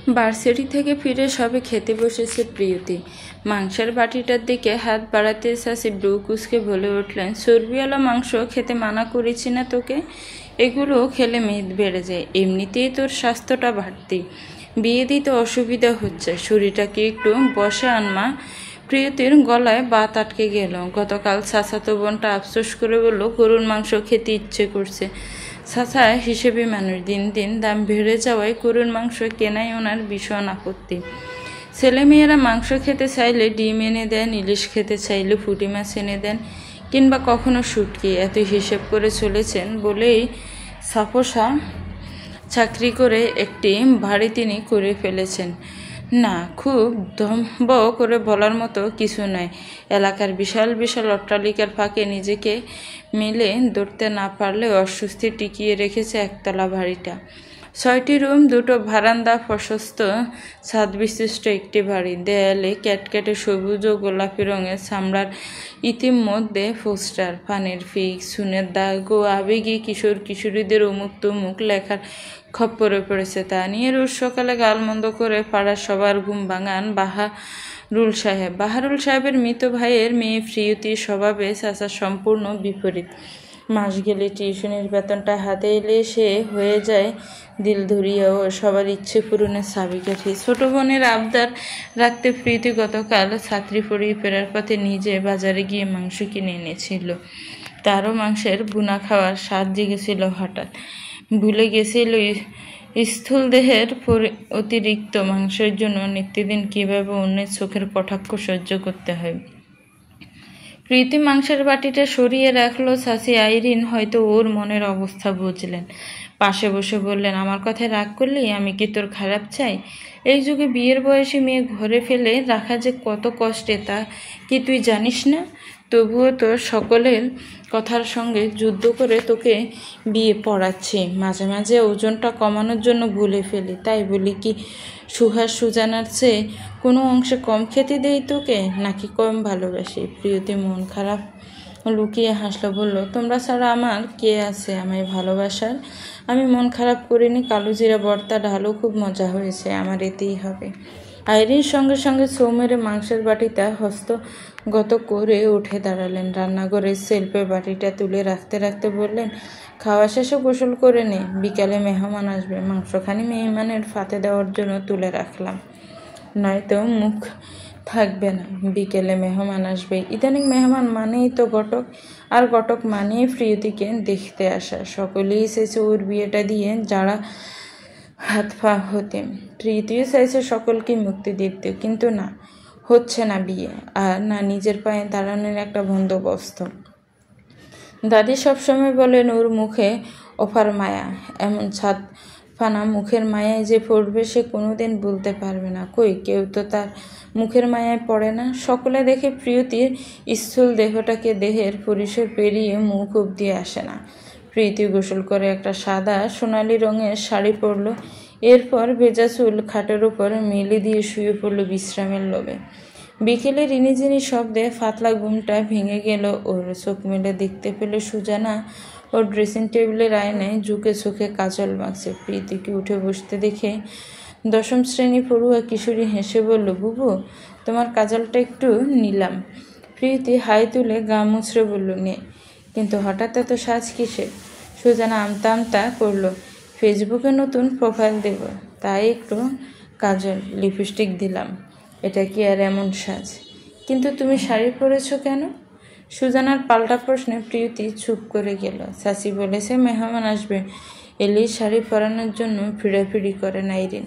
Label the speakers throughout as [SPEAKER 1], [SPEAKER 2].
[SPEAKER 1] Varsity থেকে ফিরে সবে খেতে বসেছে প্রিয়তি। মাংসের বাটিটার দিকে হাত বাড়াতে চাষি ব্রু কুচকে বলে উঠলেন, চর্বিওয়ালা মাংস খেতে মানা করেছি না তোকে? এগুলো খেলে মেদ বেড়ে যায়, এমনিতেই তোর স্বাস্থ্যটা বাড়তি, বিয়ে দিতে অসুবিধা হচ্ছে, শরীরটাকে একটু বসে আনমা। প্রিয়তির গলায় বাত আটকে গেল। গতকাল চাচাতো বোনটা আফসোস করে বলল, গরুর মাংস খেতে ইচ্ছে করছে। চাচা হিসেবে মানুষ, দিন দিন দাম বেড়ে যাওয়ায় গরুর মাংস কেনাই ওনার ভীষণ আপত্তি। ছেলেমেয়েরা মাংস খেতে চাইলে ডিম এনে দেন, ইলিশ খেতে চাইলে পুঁটি মাছ এনে দেন, কিংবা কখনো শুটকি। এত হিসেব করে চলেছেন বলেই সাপোসা চাকরি করে একটি বাড়ি তিনি করে ফেলেছেন। না, খুব দম্ভ করে বলার মতো কিছু নয়। এলাকার বিশাল বিশাল অট্টালিকার ফাঁকে নিজেকে মেলে ধরতে না পারলে অস্বস্তি টিকিয়ে রেখেছে একতলা বাড়িটা। 6টি রুম, 2টো বারান্দা, প্রশস্ত ছাদ বিশিষ্ট একটি বাড়ি। দেয়ালে ক্যাটক্যাটে সবুজ ও গোলাপি রঙের চামড়ার ইতিমধ্যে পোস্টার, পানির ফিক, চুনের দাগ ও আবেগী কিশোর কিশোরীদের অমুক তমুক লেখার খপ্পরে পড়েছে। তা নিয়ে রোজ সকালে গালমন্দ করে পাড়ার সবার ঘুম ভাঙান বাহারুল সাহেব। বাহারুল সাহেবের মৃত ভাইয়ের মেয়ে প্রিয়তির স্বভাবে চাচার সম্পূর্ণ বিপরীত। মাস গেলে টিউশনের বেতনটা হাতে এলে সে হয়ে যায় দিলধরিয়া ও সবার ইচ্ছে পূরণের চাবিকাঠি। ছোট বোনের আবদার রাখতে প্রীতি গতকাল ছাত্রী পড়িয়ে ফেরার পথে নিজে বাজারে গিয়ে মাংস কিনে এনেছিল। তারও মাংসের বুনা খাওয়ার স্বাদ জেগেছিল হঠাৎ। ভুলে গেছিল স্থূল দেহের অতিরিক্ত মাংসের জন্য নিত্যদিন কীভাবে অন্যের চোখের কটাক্ষ সহ্য করতে হয়। প্রীতি মাংসের বাটিটা সরিয়ে রাখলো। চাচি আইরিন হয়তো ওর মনের অবস্থা বুঝলেন। পাশে বসে বললেন, আমার কথায় রাগ করলি? আমি কি তোর খারাপ চাই? এই যুগে বিয়ের বয়সী মেয়ে ঘরে ফেলে রাখা যে কত কষ্টে, তা কি তুই জানিস না? তবুও তো সকলের কথার সঙ্গে যুদ্ধ করে তোকে বিয়ে পড়াচ্ছি। মাঝে মাঝে ওজনটা কমানোর জন্য ভুলে ফেলি, তাই বলি কি সুহাস সুজানার চেয়ে কোনো অংশে কম খেতে দেই তোকে, নাকি কম ভালোবাসি? প্রিয়তি মন খারাপ লুকিয়ে হাসলো, বলল, তোমরা ছাড়া আমার কে আছে আমায় ভালোবাসার? আমি মন খারাপ করিনি। কালো জিরা ভর্তা ঢালও খুব মজা হয়েছে, আমার এতেই হবে। আইরিন সঙ্গে সঙ্গে ছৌ মেরে মাংসের বাটিটা হস্তগত করে উঠে দাঁড়ালেন। রান্নাঘরের সেলফে বাটিটা তুলে রাখতে রাখতে বললেন, খাওয়া শেষে গোসল করে নে, বিকালে মেহমান আসবে, মাংসখানি মেহমানের ফাতে দেওয়ার জন্য তুলে রাখলাম, নয়তো মুখ থাকবে না। বিকেলে মেহমান আসবে। ইদানিং মেহমান মানেই তো ঘটক, আর ঘটক মানেই প্রিয়তিকে দেখতে আসা। সকলেই এসেছে ওর বিয়েটা দিয়ে যারা হাত পা হতে। প্রীতিও চাইছে সকলকে মুক্তি দিতে, কিন্তু না, হচ্ছে না বিয়ে, আর না নিজের পায়ে দাঁড়ানোর একটা বন্দোবস্ত। দাদি সবসময় বলেন, ওর মুখে অপার মায়া, এমন ছাদ ফানা মুখের মায়ায় যে পড়বে সে কোনোদিন বলতে পারবে না। কই, কেউ তো তার মুখের মায়ায় পড়ে না। সকলে দেখে প্রিয়তির স্থূল দেহটাকে দেহের পরিসর পেরিয়ে মুখ অব্দি আসে না। প্রীতি গোসল করে একটা সাদা সোনালি রঙের শাড়ি পরল, এরপর ভেজা চুল খাটের উপর মেলে দিয়ে শুয়ে পড়ল বিশ্রামের লোভে। বিকেলে রিনিঝিনি শব্দে ফাতলা ঘুমটা ভেঙে গেল ওর। চোখ মেলে দেখতে পেল সুজানা ওর ড্রেসিং টেবিলের আয়নায় ঝুঁকে চোখে কাজল মাখছে। প্রীতিকে উঠে বসতে দেখে 10ম শ্রেণী পড়ুয়া কিশোরী হেসে বলল, বুবু, তোমার কাজলটা একটু নিলাম। প্রীতি হাই তুলে গা মুছড়ে বলল, নে। কিন্তু হঠাৎ এত সাজ কিসে? সুজানা আমতা আমতা করলো, ফেসবুকে নতুন প্রোফাইল দেব, তাই একটু কাজল লিপস্টিক দিলাম। এটা কি আর এমন সাজ? কিন্তু তুমি শাড়ি পরেছো কেন? সুজানার পাল্টা প্রশ্নে প্রীতি চুপ করে গেল। চাচি বলেছে মেহমান আসবে, এলেই শাড়ি পরানোর জন্য ফিড়াফিড়ি করে আইরিন,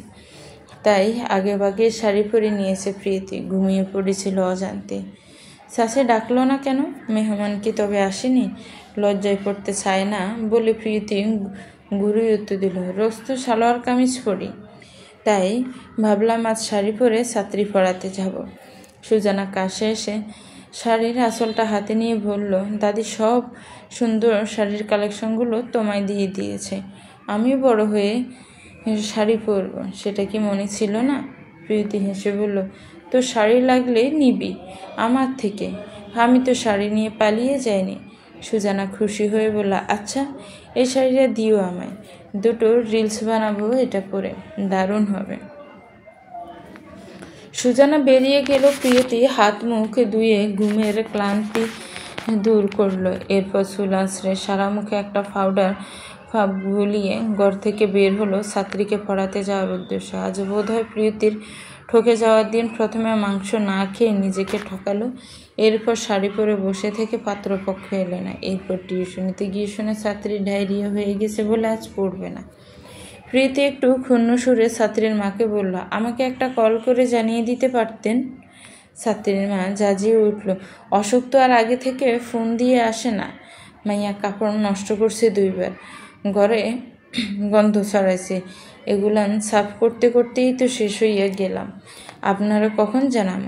[SPEAKER 1] তাই আগে ভাগে শাড়ি পরে নিয়েছে প্রীতি। ঘুমিয়ে পড়েছিল অজান্তে। চাচি ডাকলো না কেন? মেহমান কি তবে আসেনি? লজ্জায় পড়তে চায় না বলে প্রীতি গুরুই উত্তর দিল, রোজ তো সালোয়ার কামিজ পরি, তাই ভাবলাম আজ শাড়ি পরে ছাত্রী পড়াতে যাব। সুজানা কাছে এসে শাড়ির আঁচলটা হাতে নিয়ে বলল, দাদি সব সুন্দর শাড়ির কালেকশনগুলো তোমায় দিয়ে দিয়েছে, আমি বড় হয়ে শাড়ি পরব, সেটা কি মনে ছিল না? প্রীতি হেসে বলল, তো শাড়ি লাগলে নিবি আমার থেকে, আমি তো শাড়ি নিয়ে পালিয়ে যাইনি। সুজানা খুশি হয়ে বলল, আচ্ছা, এই শাড়িটা দিও আমায়, 2টো রিলস বানাবো এটা পরে, দারুণ হবে। সুজানা বেরিয়ে গেল। প্রিয়তি হাত মুখ ধুয়ে ঘুমের ক্লান্তি দূর করলো। এরপর চুল আঁচড়ে সারা মুখে একটা পাউডার ফাপ গুলিয়ে ঘর থেকে বের হলো ছাত্রীকে পড়াতে যাওয়ার উদ্দেশ্যে। আজ বোধ হয় প্রিয়তির ঠকে যাওয়ার দিন। প্রথমে মাংস না খেয়ে নিজেকে ঠকালো, এরপর শাড়ি পরে বসে থেকে পাত্রপক্ষ এলো না। এরপর টিউশনিতে গিয়ে শুনে ছাত্রীর ডায়রিয়া হয়ে গেছে বলে আজ পড়বে না। প্রীতি একটু ক্ষুণ্ণ সুরে ছাত্রীর মাকে বলল, আমাকে একটা কল করে জানিয়ে দিতে পারতেন। ছাত্রীর মা জাজিয়ে উঠল, অসুখ তো আর আগে থেকে ফোন দিয়ে আসে না। মাইয়া কাপড় নষ্ট করছে 2 বার, ঘরে গন্ধ ছড়াইছে, এগুলান সাফ করতে করতেই তো শেষ হইয়া গেলাম। আপনারা কখন জানাম?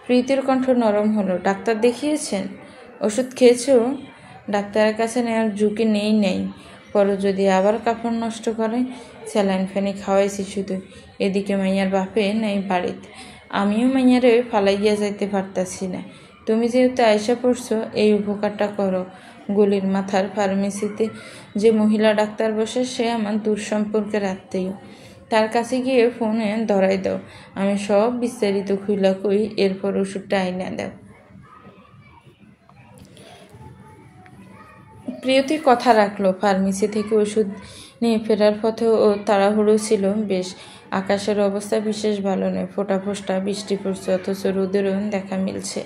[SPEAKER 1] প্রীতির কণ্ঠ নরম হলো, ডাক্তার দেখিয়েছেন? ওষুধ খেয়েছো? ডাক্তারের কাছে নেওয়ার ঝুঁকি নেই। পরে যদি আবার কাপড় নষ্ট করে, স্যালাইন ফ্যানি খাওয়াইছি শুধু। এদিকে মাইয়ার বাপে নেই বাড়িতে, আমিও মাইয়ারে ফালাইয়া যাইতে পারতাছি না। তুমি যেহেতু আয়সা পড়ছো, এই উপকারটা করো। গলির মাথার ফার্মেসিতে যে মহিলা ডাক্তার বসে, সে আমার দূর সম্পর্কের আত্মীয়। তার কাছে গিয়ে ফোনে ধরাই দাও, আমি সব বিস্তারিত খুইলা কই, এরপর ওষুধটা আইনা দাও। প্রিয়তি কথা রাখলো। ফার্মেসি থেকে ওষুধ নিয়ে ফেরার পথে ও তাড়াহুড়ো ছিল বেশ। আকাশের অবস্থা বিশেষ ভালো নয়, ফোঁটা ফোঁটা বৃষ্টি পড়ছে, অথচ রোদেরও দেখা মিলছে।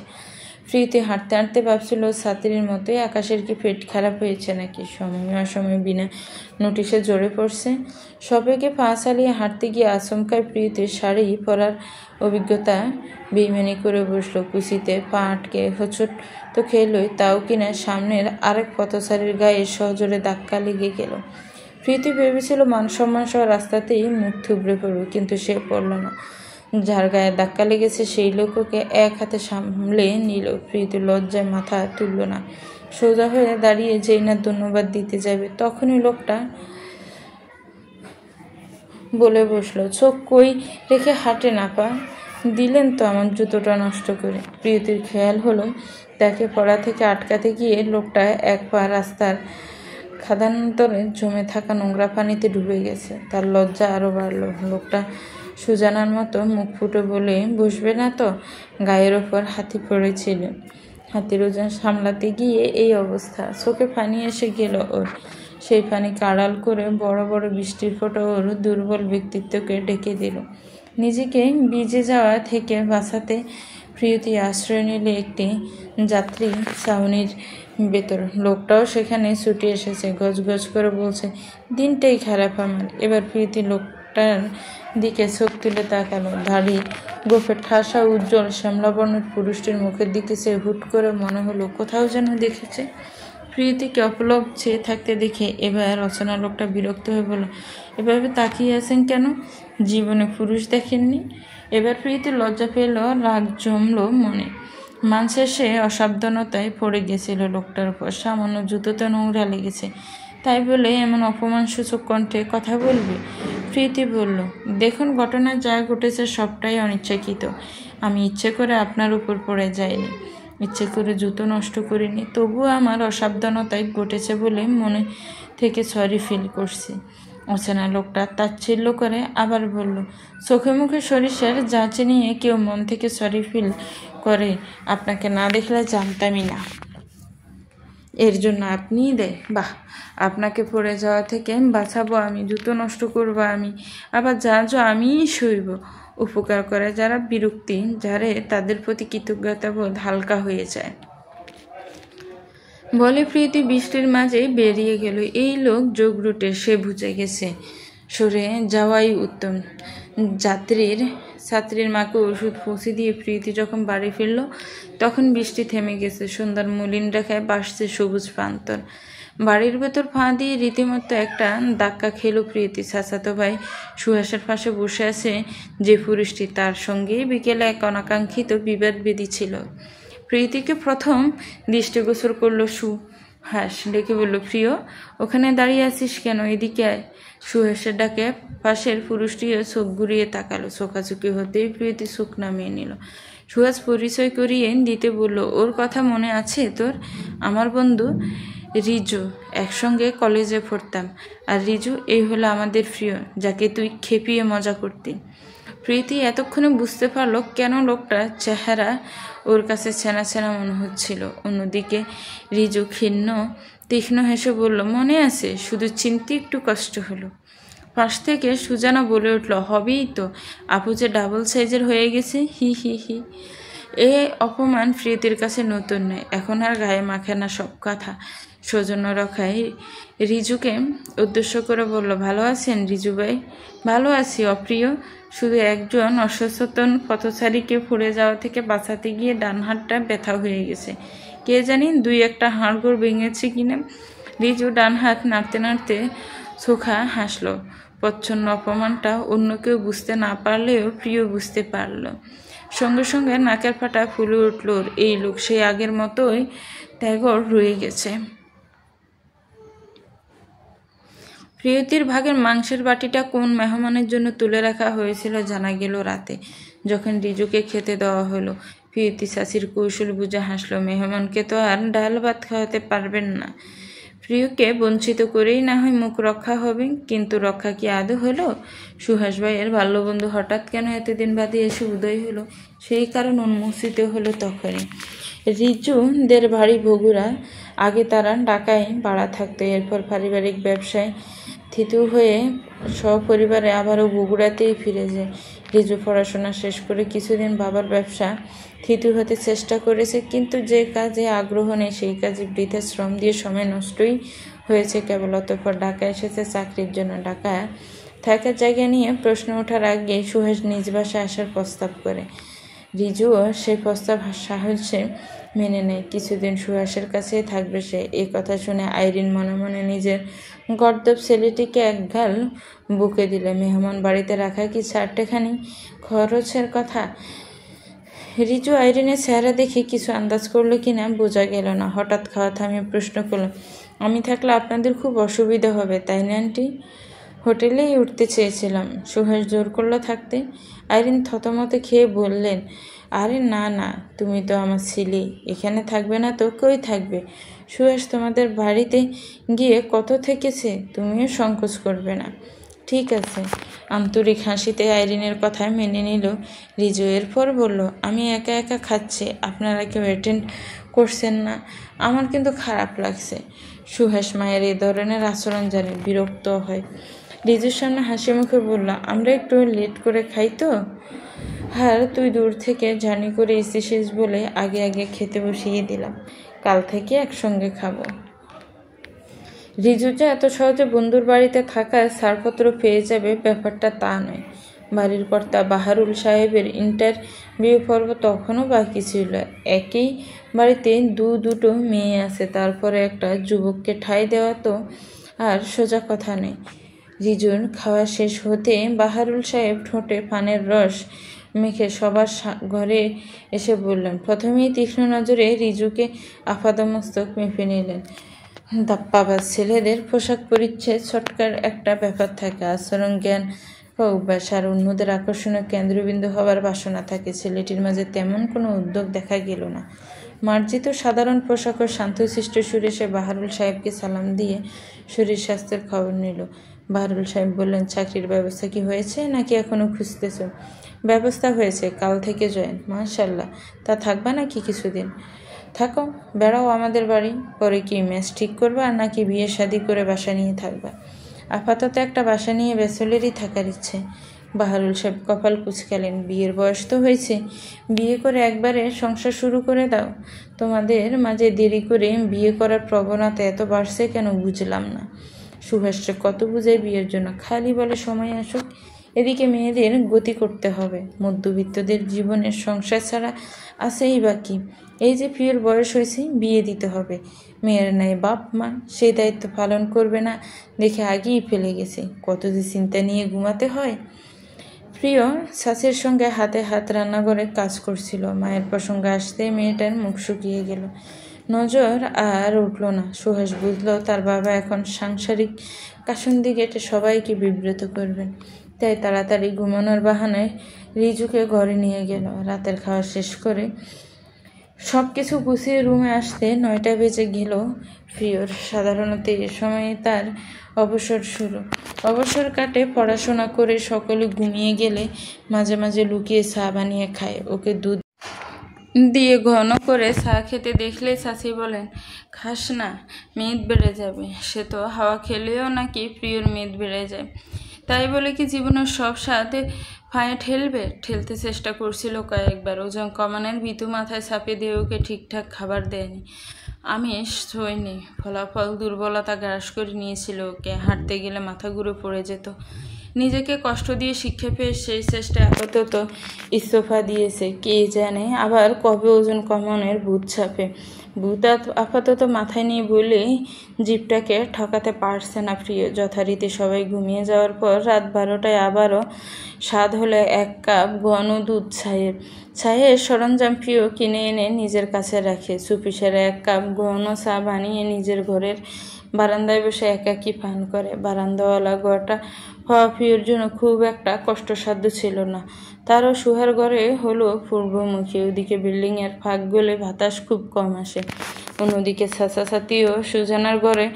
[SPEAKER 1] প্রিয়তি হাঁটতে হাঁটতে ভাবছিল, ছাত্রীর মতোই আকাশের কি পেট খারাপ হয়েছে নাকি? সময় অসময় বিনা নোটিশে জড়ে পড়ছে। সবাইকে পা চালিয়ে হাঁটতে গিয়ে আচমকায় প্রিয়তির শাড়ি পরার অভিজ্ঞতা বেইমানি করে বসলো। কুচিতে পা আটকে হোঁচট তো খেলোই, তাও কিনা সামনের আরেক পথচারীর গায়ে সজোরে ধাক্কা লেগে গেল। প্রীতি ভেবেছিল মান সম্মান সহ রাস্তাতেই মুখ থুবড়ে পড়বে, কিন্তু সে পড়ল না। যার গায়ে ধাক্কা লেগেছে সেই লোককে এক হাতে সামলে নিল। প্রীতি লজ্জায় মাথা তুলল না। সোজা হয়ে দাঁড়িয়ে যেই না ধন্যবাদ দিতে যাবে, তখনই লোকটা বলে বসলো, চোখ কই রেখে হাঁটে না পা? দিলেন তো আমার জুতোটা নষ্ট করে। প্রিয়তির খেয়াল হলো, তাকে পড়া থেকে আটকাতে গিয়ে লোকটা এক পা রাস্তার খাদান্তরে জমে থাকা নোংরা পানিতে ডুবে গেছে। তার লজ্জা আরও বাড়ল। লোকটা সুজানার মতো মুখ ফুটে বলে, বসবে না তো? গায়ের ওপর হাতি পড়েছিল, হাতির ওজন সামলাতে গিয়ে এই অবস্থা। চোখে পানি এসে গেল ওর। সেই পানিকে আড়াল করে বড় বড় বৃষ্টির ফোঁটা ওর দুর্বল ব্যক্তিত্বকে ঢেকে দিল। নিজেকে ভিজে যাওয়া থেকে বাঁচাতে প্রিয়তি আশ্রয় নিলে একটি যাত্রী ছাউনির ভেতর। লোকটাও সেখানে ছুটে এসেছে, গজগজ করে বলছে, দিনটাই খারাপ আমার। এবার প্রিয়তি লোকটার দিকে চোখ তুলে তাকালো। ধাড়ি গোফে ঠাসা উজ্জ্বল শ্যামলাবর্ণের পুরুষটির মুখের দিকে সে হুট করে মনে হলো কোথাও যেন দেখেছে। প্রিয়তিকে অপলক চেয়ে থাকতে দেখে এবার অচেনা লোকটা বিরক্ত হয়ে বলল, এভাবে তাকিয়ে আছেন কেন? জীবনে পুরুষ দেখেননি? এবার প্রিয়তি লজ্জা পেল, রাগ জমল মনে। মানুষের সে অসাবধানতায় পড়ে গেছিল লোকটার উপর। সামান্য জুতোতে নোংরা লেগেছে, তাই বলে এমন অপমানসূচক কণ্ঠে কথা বলবে? প্রীতি বলল, দেখুন, ঘটনা যা ঘটেছে সবটাই অনিচ্ছাকৃত। আমি ইচ্ছে করে আপনার উপর পড়ে যাইনি, ইচ্ছে করে জুতো নষ্ট করিনি। তবুও আমার অসাবধানতায় ঘটেছে বলে মনে থেকে সরি ফিল করছি। অচেনা লোকটা তাচ্ছিল্য করে আবার বলল, চোখে মুখে সরিষার যাচে নিয়ে কেউ মন থেকে সরি ফিল করে? আপনাকে না দেখলে জানতামই না। এর জন্য আপনিই দেয়? বাহ, আপনাকে পড়ে যাওয়া থেকে বাঁচাবো আমি, জুতো নষ্ট করবো আমি, আবার যা আমিই সইব। উপকার করে যারা বিরক্তি যারে, তাদের প্রতি কৃতজ্ঞতা বোধ হালকা হয়ে যায়। বলে প্রীতি বৃষ্টির মাঝে বেরিয়ে গেল। এই লোক যোগ রুটে, সে বুঝে গেছে, সরে যাওয়াই উত্তম। ছাত্রীর মাকে ওষুধ পৌঁছে দিয়ে প্রীতি যখন বাড়ি ফিরল, তখন বৃষ্টি থেমে গেছে। সন্ধ্যার মলিন রেখায় বাসছে সবুজ প্রান্তর। বাড়ির ভেতর পা দিয়ে রীতিমতো একটা ধাক্কা খেল প্রীতি। চাচাতো ভাই সুহাসের পাশে বসে আছে যে পুরুষটি, তার সঙ্গে বিকেলে এক অনাকাঙ্ক্ষিত বিবাদ বেঁধেছিল। প্রীতিকে প্রথম দৃষ্টিগোচর করলো সুহাস। ডেকে বলল, প্রিয়, ওখানে দাঁড়িয়ে আছিস কেন? এদিকে আয়। সুহাসের ডাকে পাশের পুরুষটিও চোখ ঘুরিয়ে তাকালো। চোখাচোখি হতেই প্রীতি চোখ নামিয়ে নিল। সুহাস পরিচয় করিয়ে দিতে বলল, ওর কথা মনে আছে তোর? আমার বন্ধু রিজু, একসঙ্গে কলেজে পড়তাম। আর রিজু, এই হলো আমাদের প্রিয়, যাকে তুই খেপিয়ে মজা করতি। প্রীতি এতক্ষণে বুঝতে পারলো কেন লোকটার চেহারা ওর কাছে ছেঁড়া ছেঁড়া মনে হচ্ছিল। অন্যদিকে রিজু তীক্ষ্ণ হেসে বলল, মনে আছে, শুধু চিনতে একটু কষ্ট হলো। পাশ থেকে সুজানা বলে উঠল, হবেই তো, আপু যে ডাবল সাইজের হয়ে গেছে, হি হি হি। এ অপমান প্রীতির কাছে নতুন নয়, এখন আর গায়ে মাখে না সব কথা। সৌজন্য রক্ষায় রিজুকে উদ্দেশ্য করে বলল, ভালো আছেন রিজু ভাই? ভালো আছি অপ্রিয়, শুধু একজন অসচেতন পথচারীকে পড়ে যাওয়া থেকে বাঁচাতে গিয়ে ডান হাতটা ব্যথা হয়ে গেছে, কে জানি 2-1টা হাড়গোড় ভেঙেছে কিনা। রিজু ডান হাত নাড়তে নাড়তে সুখা হাসলো। প্রচ্ছন্ন অপমানটা অন্য কেউ বুঝতে না পারলেও প্রিয় বুঝতে পারল। সঙ্গে সঙ্গে নাকের ফাটা ফুলে উঠল। এই লোক সেই আগের মতোই ট্যাগর রয়ে গেছে। প্রিয়তির ভাগের মাংসের বাটিটা কোন মেহমানের জন্য তুলে রাখা হয়েছিল জানা গেল রাতে, যখন রিজুকে খেতে দেওয়া হলো। প্রিয়তি চাচির কৌশল বুঝে হাসলো, মেহমানকে তো আর ডাল ভাত খাওয়াতে পারবেন না, প্রিয়কে বঞ্চিত করেই না হয় মুখ রক্ষা হবে। কিন্তু রক্ষা কি আদৌ হলো? সুহাস ভাইয়ের বাল্যবন্ধু হঠাৎ কেন এতদিন বাদে এসে উদয় হলো, সেই কারণ উন্মোচিত হলো তখনই। রিজুদের বাড়ি বগুড়া, আগে তারা ঢাকায় ভাড়া থাকতো, এরপর পারিবারিক ব্যবসায় থিতু হয়ে সপরিবারে আবারও বগুড়াতেই ফিরে যায়। রিজু পড়াশোনা শেষ করে কিছুদিন বাবার ব্যবসা থিতু হতে চেষ্টা করেছে, কিন্তু যে কাজে আগ্রহ নেই সেই কাজে বৃথা শ্রম দিয়ে সময় নষ্টই হয়েছে কেবল। অতঃপর ঢাকা এসেছে চাকরির জন্য। ঢাকা থাকার জায়গা নিয়ে প্রশ্ন ওঠার আগে সুহাস নিজ বাসায় আসার প্রস্তাব করে। রিজুও সেই প্রস্তাব সাহসে মেনে নেয়। কিছুদিন সুহাসের কাছেই থাকবে সে। এই কথা শুনে আইরিন মনে মনে নিজের গর্দব ছেলেটিকে একগাল বুকে দিলে। মেহমান বাড়িতে রাখা কি 4টেখানি খরচের কথা? রিজু আইরিনের চেহারা দেখে কিছু আন্দাজ করলো কিনা বোঝা গেল না। হঠাৎ খাওয়া থামিয়ে প্রশ্ন করলো, আমি থাকলে আপনাদের খুব অসুবিধা হবে তাই না আন্টি? হোটেলেই উঠতে চেয়েছিলাম, সুহাস জোর করলো থাকতে। আইরিন থতমতে খেয়ে বললেন, আরে না না, তুমি তো আমার ছেলে, এখানে থাকবে না তো কই থাকবে? সুহাস তোমাদের বাড়িতে গিয়ে কত থেকেছে, তুমিও সংকোচ করবে না। ঠিক আছে। আন্তরিক হাসিতে আইরিনের কথায় মেনে নিল রিজু। এরপর বলল, আমি একা একা খাচ্ছি, আপনারা কেউ অ্যাটেন্ড করছেন না, আমার কিন্তু খারাপ লাগছে। সুহাস মায়ের এই ধরনের আচরণ জানে, বিরক্ত হয়। রিজুর সামনে হাসি মুখে বলল, আমরা একটু লেট করে খাই তো। আর তুই দূর থেকে জার্নি করে এসেছিস বলে আগে আগে খেতে বসিয়ে দিলাম, কাল থেকে একসঙ্গে খাবো। রিজু যে এত সহজে বন্ধুর বাড়িতে থাকার ছাড়পত্র পেয়ে যাবে ব্যাপারটা তা নয়। বাড়ির কর্তা বাহারুল সাহেবের ইন্টারভিউ পর্ব তখনও বাকি ছিল। একই বাড়িতে দুটো মেয়ে আছে, তারপরে একটা যুবককে ঠাঁই দেওয়া তো আর সোজা কথা নেই। রিজুর খাওয়া শেষ হতে বাহারুল সাহেব ঠোঁটে পানের রস মেখে সবার ঘরে এসে বললেন। প্রথমেই তীক্ষ্ণ নজরে রিজুকে আপাদমস্তক মেপে নিলেন। দাপ্পাবাজ ছেলেদের পোশাক পরিচ্ছদ ছটকার একটা ব্যাপার থাকে, আচরণ জ্ঞান বা অভ্যাস আর অন্যদের আকর্ষণের কেন্দ্রবিন্দু হওয়ার বাসনা থাকে। ছেলেটির মাঝে তেমন কোনো উদ্যোগ দেখা গেল না। মার্জিত সাধারণ পোশাক ও শান্তশিষ্ট সুরে সে বাহারুল সাহেবকে সালাম দিয়ে শরীর স্বাস্থ্যের খবর নিল। বাহারুল সাহেব বললেন, চাকরির ব্যবস্থা কি হয়েছে নাকি এখনো খুঁজতেছ? ব্যবস্থা হয়েছে, কাল থেকে জয়েন। মাশাআল্লাহ। তা থাকবা নাকি কিছুদিন? থাকো, বেড়াও আমাদের বাড়ি। পরে কি মেস ঠিক করবা নাকি বিয়ে শাদি করে বাসা নিয়ে থাকবা? আপাতত একটা বাসা নিয়ে ব্যাচেলরই থাকার ইচ্ছে। বাহারুল সাহেব কপাল কুঁচকালেন। বিয়ের বয়স তো হয়েছে, বিয়ে করে একবারে সংসার শুরু করে দাও। তোমাদের মাঝে দেরি করে বিয়ে করার প্রবণতা এত বাড়ছে কেন বুঝলাম না। সুভাষকে কত বুঝায় বিয়ের জন্য, খালি বলে সময় আসুক। এদিকে মেয়েদের গতি করতে হবে। মধ্যবিত্তদের জীবনের সংসার ছাড়া আছেই বাকি। এই যে প্রিয়র বয়স হয়েছে, বিয়ে দিতে হবে। মেয়ের নাই বাপ মা, সেই দায়িত্ব পালন করবে না দেখে আগেই ফেলে গেছে। কত যে চিন্তা নিয়ে ঘুমাতে হয়। প্রিয় শাশুর সঙ্গে হাতে হাত রান্নাঘরে কাজ করছিল। মায়ের প্রসঙ্গে আসতে মেয়েটার মুখ শুকিয়ে গেল, নজর আর উঠল না। সুহাস বুঝলো তার বাবা এখন সাংসারিক কাসুন্দি গেটে সবাইকে বিব্রত করবেন, তাই তাড়াতাড়ি ঘুমানোর বাহানায় রিজুকে ঘরে নিয়ে গেল। রাতের খাওয়া শেষ করে সব কিছু গুছিয়ে রুমে আসতে 9টা বেজে গেল প্রিয়র। সাধারণত এ সময়ে তার অবসর কাটে পড়াশোনা করে। সকলে ঘুমিয়ে গেলে মাঝে মাঝে লুকিয়ে চা বানিয়ে খায়। ওকে দুধ দিয়ে ঘন করে চা খেতে দেখলে চাচি বলেন, খাস না, মেদ বেড়ে যাবে। সে তো হাওয়া খেলেও নাকি প্রিয়র মেদ বেড়ে যায়। তাই বলে কি জীবনের সব স্বাদে পায়ে ঠেলতে চেষ্টা করছিল কয়েকবার। ওজন কমানোর ভীতু মাথায় চাপিয়ে দিয়ে ওকে ঠিকঠাক খাবার দেয়নি, আমিষ ছোঁয়নি। ফলাফল দুর্বলতা গ্রাস করে নিয়েছিল ওকে। হাঁটতে গেলে মাথা ঘুরে পড়ে যেত। নিজেকে কষ্ট দিয়ে শিক্ষা পেয়ে সেই চেষ্টা আপাতত ইস্তফা দিয়েছে। কে জানে আবার কবে ওজন কমানোর ভূত ছাপে। ভূত আপাতত মাথায় নিয়ে বলে জিপটাকে ঠকাতে পারছে না প্রিয়। যথারীতি সবাই ঘুমিয়ে যাওয়ার পর রাত 12টায় আবারও স্বাদ হলে 1 কাপ ঘন দুধ চায়ের সরঞ্জাম প্রিয় কিনে এনে নিজের কাছে রাখে। চুপিসারে 1 কাপ ঘন চা বানিয়ে নিজের ঘরের বারান্দায় বসে একাকী পান করে। বারান্দাওয়ালা ঘরটা হওয়া প্রিয়র জন্য খুব একটা কষ্টসাধ্য ছিল না। তারও শুহার ঘরে হলো পূর্বমুখী। ওদিকে বিল্ডিংয়ের ফাঁক গলে বাতাস খুব কম আসে। অন্যদিকে ছাতি ও সুজানার ঘরে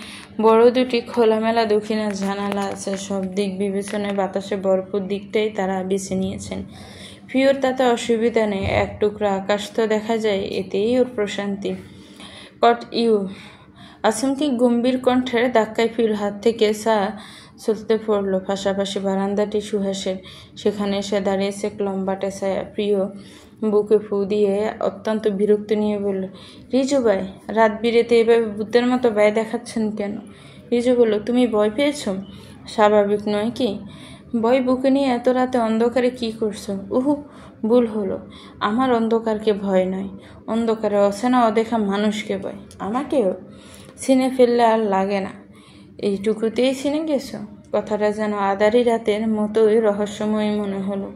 [SPEAKER 1] বড় 2টি খোলামেলা দক্ষিণা জানালা আছে। সব দিক বিবেচনায় বাতাসে ভরপুর দিকটাই তারা বেছে নিয়েছেন। প্রিয়র তাতে অসুবিধা নেই। 1 টুকরা আকাশ তো দেখা যায়, এতেই ওর প্রশান্তি। আসমকি গম্ভীর কণ্ঠের ধাক্কায় প্রিয়র হাত থেকে চা চলতে পড়ল। পাশাপাশি বারান্দাটি সুহাসের। সেখানে এসে দাঁড়িয়েছে এক লম্বাটে ছায়া। প্রিয় বুকে ফু দিয়ে অত্যন্ত বিরক্ত নিয়ে বলল, রিজু ভাই, রাত বিরেতে এভাবে ভূতের মতো ব্যয় দেখাচ্ছেন কেন? রিজু বলল, তুমি ভয় পেয়েছ? স্বাভাবিক নয় কি? ভয় বুকে নিয়ে এত রাতে অন্ধকারে কি করছো? ভুল হলো। আমার অন্ধকারকে ভয় নয়, অন্ধকারে অচেনা অদেখা মানুষকে ভয়। আমাকেও চিনে ফেললে আর লাগে না। এইটুকুতেই চিনে গেছো? কথাটা যেন আদারি রাতের মতোই রহস্যময় মনে হলো।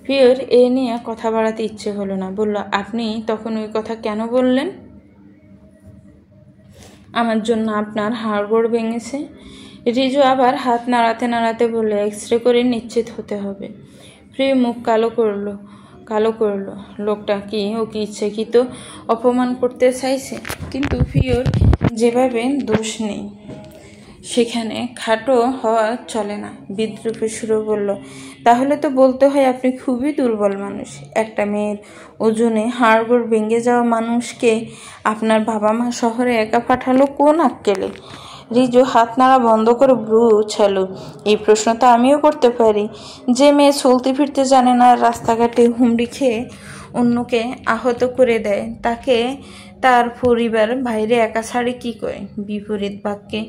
[SPEAKER 1] প্রিয়র এ নিয়ে কথা বাড়াতে ইচ্ছে হলো না। বলল, আপনি তখন ওই কথা কেন বললেন? আমার জন্য আপনার হাড়গোড় ভেঙেছে? রিজু আবার হাত নাড়াতে নাড়াতে বললে, এক্সরে করে নিশ্চিত হতে হবে। প্রিয় মুখ কালো করলো। লোকটা কি ওকে ইচ্ছাকৃত অপমান করতে চাইছে? কিন্তু প্রিয়র যেভাবে দোষ নেই, সেখানে খাটো হওয়া চলে না। বিদ্রুপে সুরে বলল, তাহলে তো বলতে হয় আপনি খুবই দুর্বল মানুষ। একটা মেয়ের ওজনে হাড়গোড় ভেঙে যাওয়া মানুষকে আপনার বাবা মা শহরে একা পাঠালো কোন আক্কেলে? রিজু হাত নাড়া বন্ধ করে ভ্রু উছালো। এই প্রশ্ন তো আমিও করতে পারি। যে মেয়ে চলতে ফিরতে জানে না, রাস্তাঘাটে হুমড়ি খেয়ে অন্যকে আহত করে দেয়, তাকে তার পরিবার বাইরে একা ছাড়ে কি করে? বিপরীত বাক্যে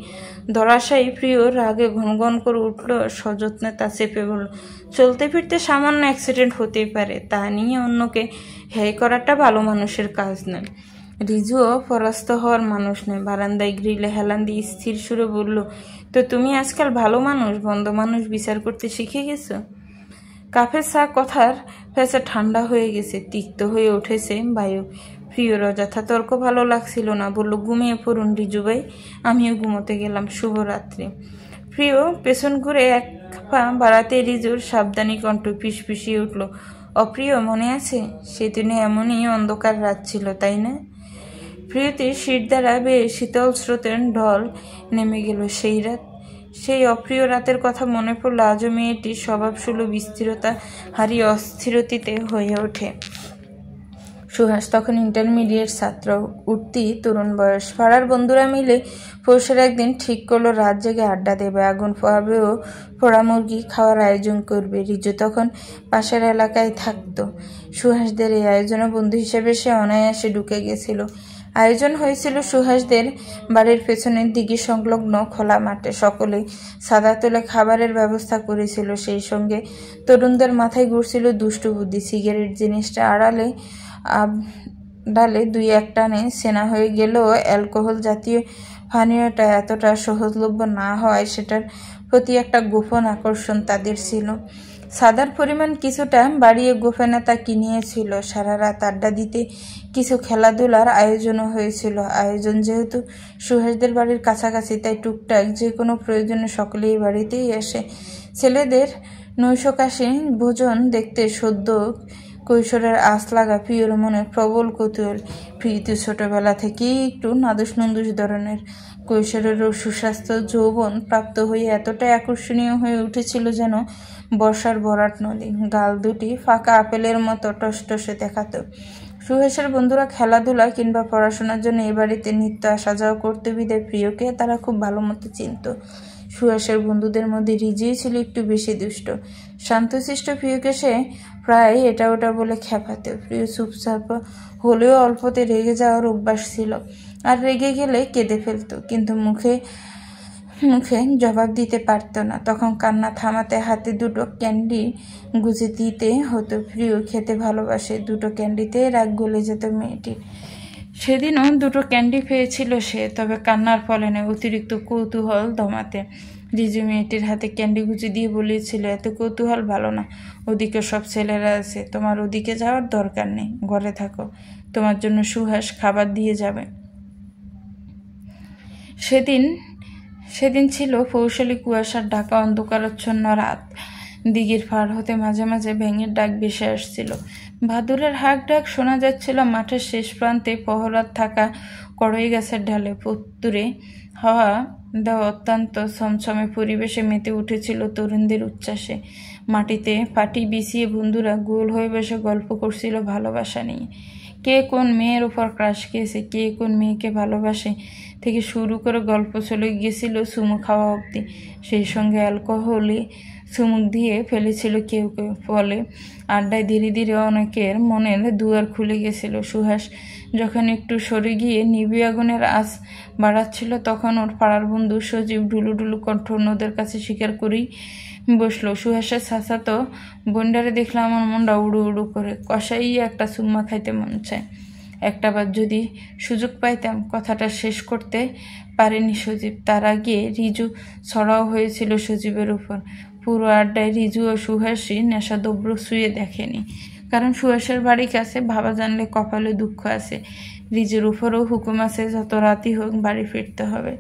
[SPEAKER 1] ধরাশায়ী প্রিয় রাগে ঘনঘন করে উঠল। সযত্নে তা চেপে বলল, চলতে ফিরতে সামান্য অ্যাক্সিডেন্ট হতেই পারে, তা নিয়ে অন্যকে হেয় করাটা ভালো মানুষের কাজ নয়। রিজুও পরাস্ত হওয়ার মানুষ নয়। বারান্দায় গ্রিলে হেলান দিয়ে স্থির সুরে বলল, তো তুমি আজকাল ভালো মানুষ বন্ধ মানুষ বিচার করতে শিখে গেছো? কাফের চা কথার ফেসে ঠান্ডা হয়ে গেছে, তিক্ত হয়ে উঠেছে বায়ু। প্রিয়র অযথা তর্ক ভালো লাগছিল না। বলল, ঘুমিয়ে পড়ুন রিজু ভাই, আমিও ঘুমোতে গেলাম, শুভরাত্রি। প্রিয় পেছন ঘুরে 1 পা বাড়াতে রিজুর সাবধানী কণ্ঠ পিসপিসিয়ে উঠল, অপ্রিয় মনে আছে? সেদিনে এমনই অন্ধকার রাত ছিল, তাই না? প্রিয়তির শীত দ্বারা বেয়ে শীতল স্রোতের ঢল নেমে গেল। সেই রাত, সেই অপ্রিয় রাতের কথা মনে পড়ল। আজও মেয়েটির স্বভাবসুলভ স্থিরতা হারিয়ে অস্থিরতিতে হয়ে ওঠে। সুহাস তখন ইন্টারমিডিয়েট ছাত্র, উঠতি তরুণ বয়স। পাড়ার বন্ধুরা মিলে পৌষের একদিন ঠিক করলো রাত জেগে আড্ডা দেবে, আগুন পোহাবে ও পোড়া মুরগি খাওয়ার আয়োজন করবে। রিজু তখন পাশের এলাকায় থাকতো। সুহাসদের এই আয়োজনে বন্ধু হিসেবে সে অনায়াসে ঢুকে গেছিল। আয়োজন হয়েছিল সুহাসদের বাড়ির পেছনের দিঘি সংলগ্ন খোলা মাঠে। সকলেই সাদা তুলে খাবারের ব্যবস্থা করেছিল। সেই সঙ্গে তরুণদের মাথায় ঘুরছিল দুষ্টু বুদ্ধি। সিগারেট জিনিসটা ডালে 2-1 টানে সেনা হয়ে গেলেও অ্যালকোহল জাতীয় পানীয়টা এতটা সহজলভ্য না হওয়ায় সেটার প্রতি একটা গোপন আকর্ষণ তাদের ছিল। সাদার পরিমাণ কিছুটা বাড়িয়ে গোপনে তা কিনিয়েছিল। সারা রাত আড্ডা দিতে কিছু খেলাধুলার আয়োজনও হয়েছিল। আয়োজন যেহেতু সুহাসদের বাড়ির কাছাকাছি, তাই টুকটাক যে কোনো প্রয়োজনে সকলেই বাড়িতেই আসে। ছেলেদের নৈশকাশী ভোজন দেখতে সদ্য কৈশোরের আঁচ লাগা প্রিয়র মনে প্রবল কৌতূহল। প্রিয়তি ছোটবেলা থেকেই একটু নাদুস নন্দুস ধরনের। কৈশোরেরও সুস্বাস্থ্য যৌবন প্রাপ্ত হয়ে এতটাই আকর্ষণীয় হয়ে উঠেছিল যেন বর্ষার ভরাট নদী। গাল দুটি ফাঁকা আপেলের মতো টসটসে দেখাতো। সুহাসের বন্ধুরা খেলাধুলা কিংবা পড়াশোনার জন্য এ বাড়িতে নিত্য আসা যাওয়া করতে বিদায় প্রিয়কে তারা খুব ভালো মতো চিনত। সুহাসের বন্ধুদের মধ্যে রিজিই ছিল একটু বেশি দুষ্ট। শান্তশিষ্ট প্রিয়কে সে প্রায় এটা ওটা বলে খেপাতে। প্রিয় চুপচাপ হলেও অল্পতে রেগে যাওয়ার অভ্যাস ছিল, আর রেগে গেলে কেঁদে ফেলত, কিন্তু মুখে মুখে জবাব দিতে পারত না। তখন কান্না থামাতে হাতে দুটো ক্যান্ডি গুজে দিতে হতো। প্রিয় খেতে ভালোবাসে, দুটো ক্যান্ডিতে রাগ গলে যেত মেয়েটির। সেদিনও দুটো ক্যান্ডি পেয়েছিল সে, তবে কান্নার ফলে নয়, অতিরিক্ত কৌতূহল দমাতে। রিজু মেয়েটির হাতে ক্যান্ডি গুজে দিয়ে বলেছিল, এত কৌতূহল ভালো না, ওদিকে সব ছেলেরা আছে, তোমার ওদিকে যাওয়ার দরকার নেই, ঘরে থাকো, তোমার জন্য সুহাস খাবার দিয়ে যাবে। সেদিন ছিল পৌষালি কুয়াশার ঢাকা অন্ধকারাচ্ছন্ন রাত। দিঘির পার হতে মাঝে মাঝে ভেঙের ডাক ভেসে আসছিল। ভাদুরের হাঁক ডাক শোনা যাচ্ছিল মাঠের শেষ প্রান্তে পহরাত থাকা কড়ই গাছের ঢালে। পত্তুরে হাওয়া দেওয়া অত্যন্ত ছমছমে পরিবেশে মেতে উঠেছিল তরুণদের উচ্ছ্বাসে। মাটিতে পাটি বিছিয়ে বন্ধুরা গোল হয়ে বসে গল্প করছিল ভালোবাসা নিয়ে। কে কোন মেয়ের উপর ক্রাশ খেয়েছে, কে কোন মেয়েকে ভালোবাসে থেকে শুরু করে গল্প চলে গিয়েছিল চুমু খাওয়া অবধি। সেই সঙ্গে অ্যালকোহলে চুমুক দিয়ে ফেলেছিল কেউ কেউ। ফলে আড্ডায় ধীরে ধীরে অনেকের মনের দুয়ার খুলে গেছিল। সুহাস যখন একটু সরে গিয়ে নিবি আগুনের আঁচ বাড়াচ্ছিল, তখন ওর পাড়ার বন্ধু সজীব ঢুলু ঢুলু কণ্ঠ অন্যদের কাছে স্বীকার করেই বসলো, সুহাসের তো বন্ডারে দেখলে আমার মনটা উড়ু উড়ু করে, কষাই একটা চুম্মা খাইতে মন চায়। একটাবার যদি সুযোগ পাইতাম। কথাটা শেষ করতে পারেনি সজীব। তার আগে রিজু ছড়াও হয়েছিল সজীবের উপর। পুরো আড্ডায় রিজু ও সুহাসী নেশাদ্রব্য ছুঁয়ে দেখেনি, কারণ সুহাসের বাড়ির কাছে ভাবা জানলে কপালে দুঃখ আছে। রিজুর উপরেও হুকুম আছে, যত রাতই হোক বাড়ি ফিরতে হবে।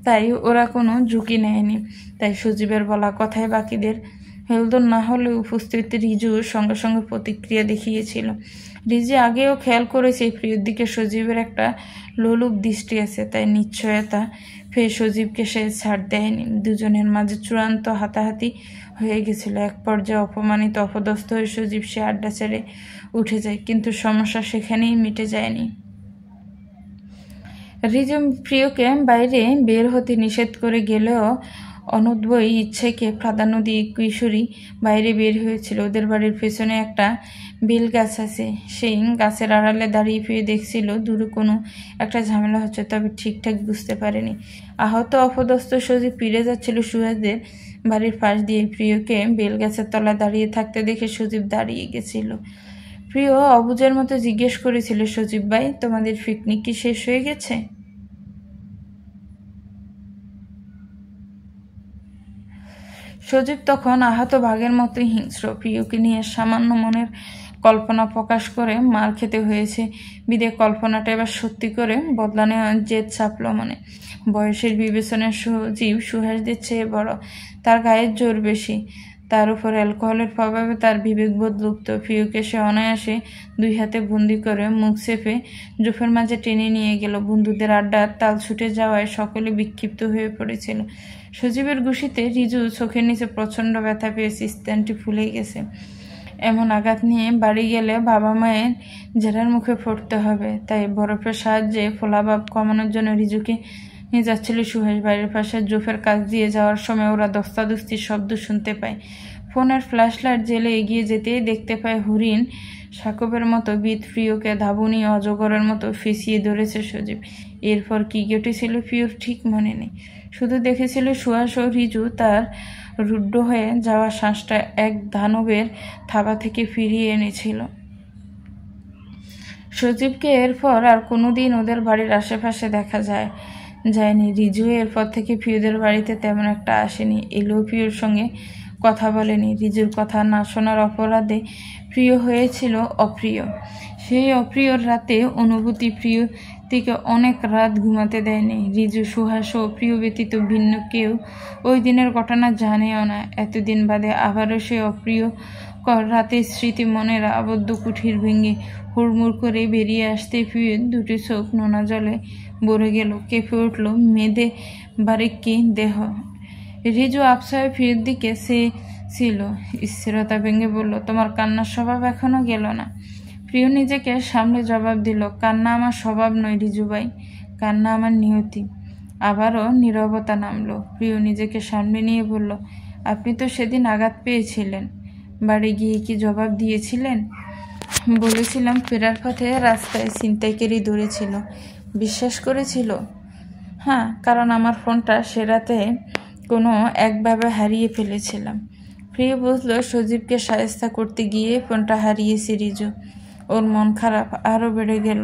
[SPEAKER 1] তাই ওরা কোনো ঝুঁকি নেয়নি। তাই সজীবের বলা কথায় বাকিদের হেলদোল না হলে উপস্থিতি রিজুর সঙ্গে সঙ্গে প্রতিক্রিয়া দেখিয়েছিল। রিজু আগেও খেয়াল করেছে প্রিয়র দিকে সজীবের একটা লোলুপ দৃষ্টি আছে, তাই নিশ্চয়তা ফের সজীবকে সে ছাড় দেয়নি। দুজনের মাঝে চূড়ান্ত হাতাহাতি হয়ে গেছিল। এক পর্যায়ে অপমানিত অপদস্থ হয়ে সজীব সে আড্ডা ছেড়ে উঠে যায়, কিন্তু সমস্যা সেখানেই মিটে যায়নি। রিজু প্রিয়কে বাইরে বের হতে নিষেধ করে গেলেও অনুদ্বয়ী ইচ্ছেকে প্রাধান্য দিয়ে কিশোরী বাইরে বের হয়েছিল। ওদের বাড়ির পেছনে একটা বেল গাছ আছে, সেই গাছের আড়ালে দাঁড়িয়ে পেয়ে দেখছিল দূরে কোনো একটা ঝামেলা হচ্ছে, তবে ঠিকঠাক বুঝতে পারেনি। আহত অপদস্থ সজীব ফিরে যাচ্ছিল সুহাসদের বাড়ির পাশ দিয়ে। প্রিয়কে বেল গাছের তলায় দাঁড়িয়ে থাকতে দেখে সজীব দাঁড়িয়ে গেছিল। প্রিয় অবুঝের মতো জিজ্ঞেস করেছিল, সজীব ভাই, তোমাদের পিকনিক কি শেষ হয়ে গেছে? সজীব তখন আহত বাঘের মতোই হিংস্র। প্রিয়কে নিয়ে সামান্য মনের কল্পনা প্রকাশ করে মার খেতে হয়েছে বিদে কল্পনাটা এবার সত্যি করে বদলানো জেদ চাপল মনে। বয়সের বিবেচনায় সজীব সুহাসদের চেয়ে বড়, তার গায়ের জোর বেশি, তার উপর অ্যালকোহলের প্রভাবে তার বিবেকবোধ লুপ্ত। প্রিয়কে সে অনায়াসে দুই হাতে বন্দি করে মুখ চেপে জোফের মাঝে টেনে নিয়ে গেল। বন্ধুদের আড্ডার তাল ছুটে যাওয়ায় সকলে বিক্ষিপ্ত হয়ে পড়েছিল। সজীবের ঘুষিতে রিজু চোখের নিচে প্রচণ্ড ব্যথা পেয়েছে, স্থানটি ফুলে গেছে। এমন আঘাত নিয়ে বাড়ি গেলে বাবা মায়ের জেরার মুখে পড়তে হবে, তাই বরফের সাহায্যে ফোলাভাব কমানোর জন্য রিজুকে নিয়ে যাচ্ছিল সুহাস। বাড়ির পাশে জোফের কাছ দিয়ে যাওয়ার সময় ওরা দস্তাদস্তির শব্দ শুনতে পায়। ফোনের ফ্ল্যাশলাইট জেলে এগিয়ে যেতেই দেখতে পায় হরিণ সাকবের মতো বিদ প্রিয়কে ধাবনী অজগরের মতো ফিসিয়ে ধরেছে সজীব। এরপর কি ঘটেছিল প্রিয়র ঠিক মনে নেই, শুধু দেখেছিল সুহাস ও রিজু তার রুদ্ধ হয়ে যাওয়া শ্বাসটা এক দানবের থাবা থেকে ফিরিয়ে এনেছিল। সজীবকে এরপর আর কোনোদিন ওদের বাড়ির আশেপাশে দেখা যায়নি। রিজু এরপর থেকে প্রিয়দের বাড়িতে তেমন একটা আসেনি, এলেও প্রিয়র সঙ্গে কথা বলেনি। রিজুর কথা না শোনার অপরাধে প্রিয় হয়েছিল অপ্রিয়। সেই অপ্রিয়র রাতে অনুভূতি প্রিয়তিকে অনেক রাত ঘুমাতে দেয়নি। রিজু, সুহাস ও প্রিয় ব্যতীত ভিন্ন কেউ ওই দিনের ঘটনা জানেও না। এতদিন বাদে আবারও সে অপ্রিয় রাতে স্মৃতি মনের আবদ্ধ কুঠির ভেঙে হুড়মুড় করে বেরিয়ে আসতে প্রিয় দুটি চোখ নোনা জলে ভরে গেল। কেঁপে উঠল মেদে বারিকি দেহ। রিজু আপসায় প্রিয়র দিকে সে ছিল, স্থিরতা ভেঙে বলল, তোমার কান্নার স্বভাব এখনো গেল না। প্রিয় নিজেকে সামনে জবাব দিল, কান্না আমার স্বভাব নয় রিজুভাই, কান্না আমার নিয়তি। আবারও নীরবতা নামলো। প্রিয় নিজেকে সামনে নিয়ে বলল, আপনি তো সেদিন আঘাত পেয়েছিলেন, বাড়ি গিয়ে কি জবাব দিয়েছিলেন? বলেছিলাম ফেরার পথে রাস্তায় ছিনতাইকারী ধরেছিল। বিশ্বাস করেছিল? হ্যাঁ, কারণ আমার ফোনটা সে রাতে কোনো একভাবে হারিয়ে ফেলেছিলাম। প্রিয় বুঝলো সজীবকে সায়স্তা করতে গিয়ে ফোনটা হারিয়েছে রিজু। ওর মন খারাপ আরও বেড়ে গেল।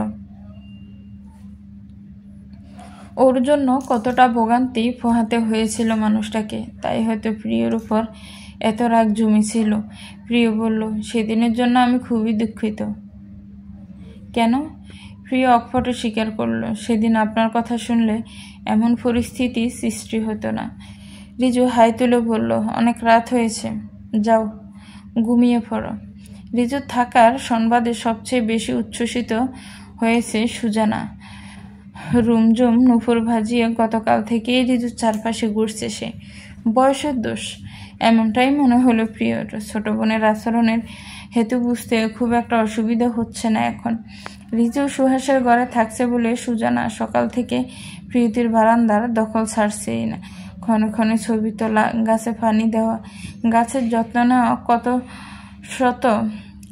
[SPEAKER 1] ওর জন্য কতটা ভোগান্তি পোহাতে হয়েছিল মানুষটাকে, তাই হয়তো প্রিয়র উপর এত রাগ জমেছিল। প্রিয় বলল, সেদিনের জন্য আমি খুবই দুঃখিত। কেন? প্রিয় অকপট স্বীকার করল, সেদিন আপনার কথা শুনলে এমন পরিস্থিতি সৃষ্টি হতো না। রিজু হাই তুলে বলল, অনেক রাত হয়েছে, যাও ঘুমিয়ে পড়ো। রিজুর থাকার সংবাদে সবচেয়ে বেশি উচ্ছ্বসিত হয়েছে সুজানা। রুমঝুম নুপুর ভাজিয়ে গতকাল থেকেই রিজুর চারপাশে ঘুরছে সে। বয়সের দোষ, এমনটাই মনে হলো প্রিয়র। ছোট বোনের আচরণের হেতু বুঝতে খুব একটা অসুবিধা হচ্ছে না এখন। রিজু সুহাসের ঘরে থাকছে বলে সুজানা সকাল থেকে প্রিয়তির বারান্দার দখল ছাড়ছেই না। ক্ষণে ক্ষণে ছবি তোলা, গাছে পানি দেওয়া, গাছের যত্ন নেওয়া,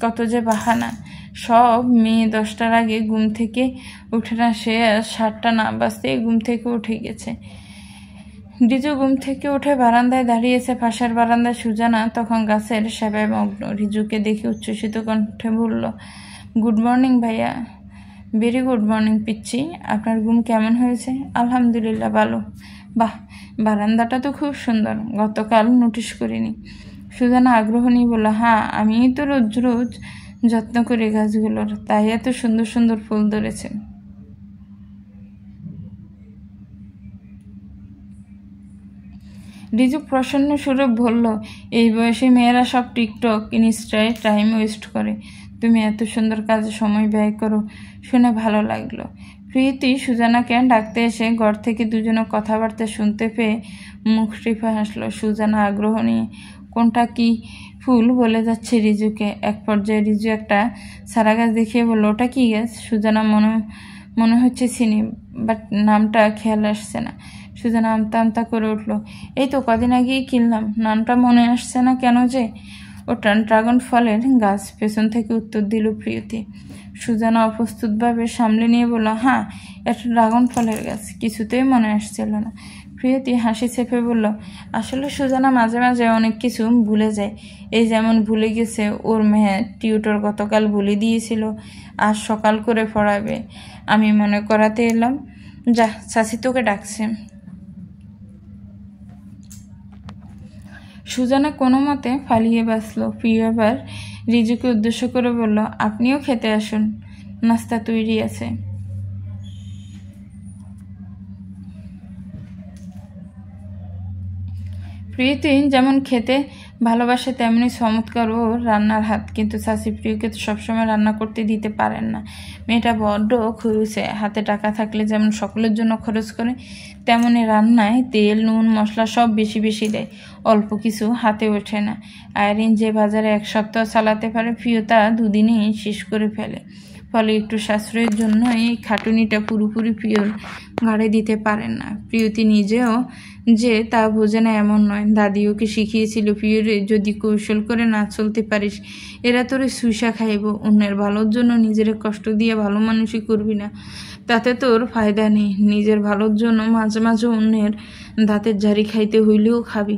[SPEAKER 1] কত যে বাহানা। সব মেয়ে 10টার আগে ঘুম থেকে উঠে না, সে 7টা না বাজতেই ঘুম থেকে উঠে গেছে। রিজু ঘুম থেকে উঠে বারান্দায় দাঁড়িয়েছে। পাশের বারান্দায় সুজানা তখন গাছের সেবায় মগ্ন। রিজুকে দেখে উচ্ছ্বসিত কণ্ঠে বলল, গুড মর্নিং ভাইয়া। ভেরি গুড মর্নিং পিচ্ছি, আপনার ঘুম কেমন হয়েছে? আলহামদুলিল্লাহ ভালো। বাহ, বারান্দাটা তো খুব সুন্দর, গতকাল নোটিশ করিনি। সুজানা আগ্রহ নিয়ে বলল, হ্যাঁ, আমিই তো রোজ রোজ যত্ন করি গাছগুলোর, তাই এত সুন্দর সুন্দর ফুল ধরেছে। রিজু প্রসন্ন সুরে বলল, এই বয়সে মেয়েরা সব টিকটক ইনস্টায় টাইম ওয়েস্ট করে, তুমি এত সুন্দর কাজে সময় ব্যয় করো, শুনে ভালো লাগলো। প্রীতি সুজানাকে ডাকতে এসে ঘর থেকে দুজনে কথাবার্তা শুনতে পেয়ে মুখ টিপে হাসলো। সুজানা আগ্রহ নিয়ে কোনটা কি ফুল বলে যাচ্ছে রিজুকে। এক পর্যায়ে রিজু একটা সারা গাছ দেখিয়ে বলল, ওটা কি গাছ? সুজানা মনে হচ্ছে চিনি, বাট নামটা খেয়াল আসছে না। সুজানা আমতা আমতা করে উঠল, এই তো কদিন আগেই কিনলাম, নামটা মনে আসছে না কেন যে। ওটা ড্রাগন ফলের গাছ, পেছন থেকে উত্তর দিল প্রিয়তি। সুজানা অপ্রস্তুতভাবে সামলে নিয়ে বলল, হ্যাঁ, এটা ড্রাগন ফলের গাছ, কিছুতেই মনে আসছিল না। প্রিয়তি হাসি চেপে বলল, আসলে সুজানা মাঝে মাঝে অনেক কিছু ভুলে যায়। এই যেমন ভুলে গেছে ওর মেয়ে টিউটর গতকাল বলে দিয়েছিল আজ সকাল করে পড়াবে। আমি মনে করাতে এলাম। যা, চাচি তোকে ডাকছে। সুজানা কোনো মতে পালিয়ে বাঁচল। প্রিয় এবার রিজুকে উদ্দেশ্য করে বলল, আপনিও খেতে আসুন, নাস্তা তৈরি আছে। প্রীতি যেমন খেতে ভালোবাসে তেমনি চমৎকার ও রান্নার হাত, কিন্তু চাচি প্রিয়কে তো সবসময় রান্না করতে দিতে পারেন না। মেয়েটা বড্ড খরুচে, হাতে টাকা থাকলে যেমন সকলের জন্য খরচ করে, তেমনি রান্নায় তেল নুন মশলা সব বেশি বেশি দেয়, অল্প কিছু হাতে ওঠে না। আইরিন যে বাজারে 1 সপ্তাহ চালাতে পারে, প্রিয় তা 2 দিনেই শেষ করে ফেলে। ফলে একটু সাশ্রয়ের জন্য এই খাটুনিটা পুরোপুরি প্রিয়র ঘাড়ে দিতে পারেন না। প্রিয়তি নিজেও যে তা বোঝে না এমন নয়। দাদি ওকে শিখিয়েছিল, প্রিয়রে যদি কৌশল করে না চলতে পারিস, এরা তোরে সুইসা খাইব। অন্যের ভালোর জন্য নিজের কষ্ট দিয়ে ভালো মানুষই করবি না, তাতে তোর ফায়দা নেই। নিজের ভালোর জন্য মাঝে মাঝে অন্যের দাঁতের ঝাড়ি খাইতে হইলেও খাবি,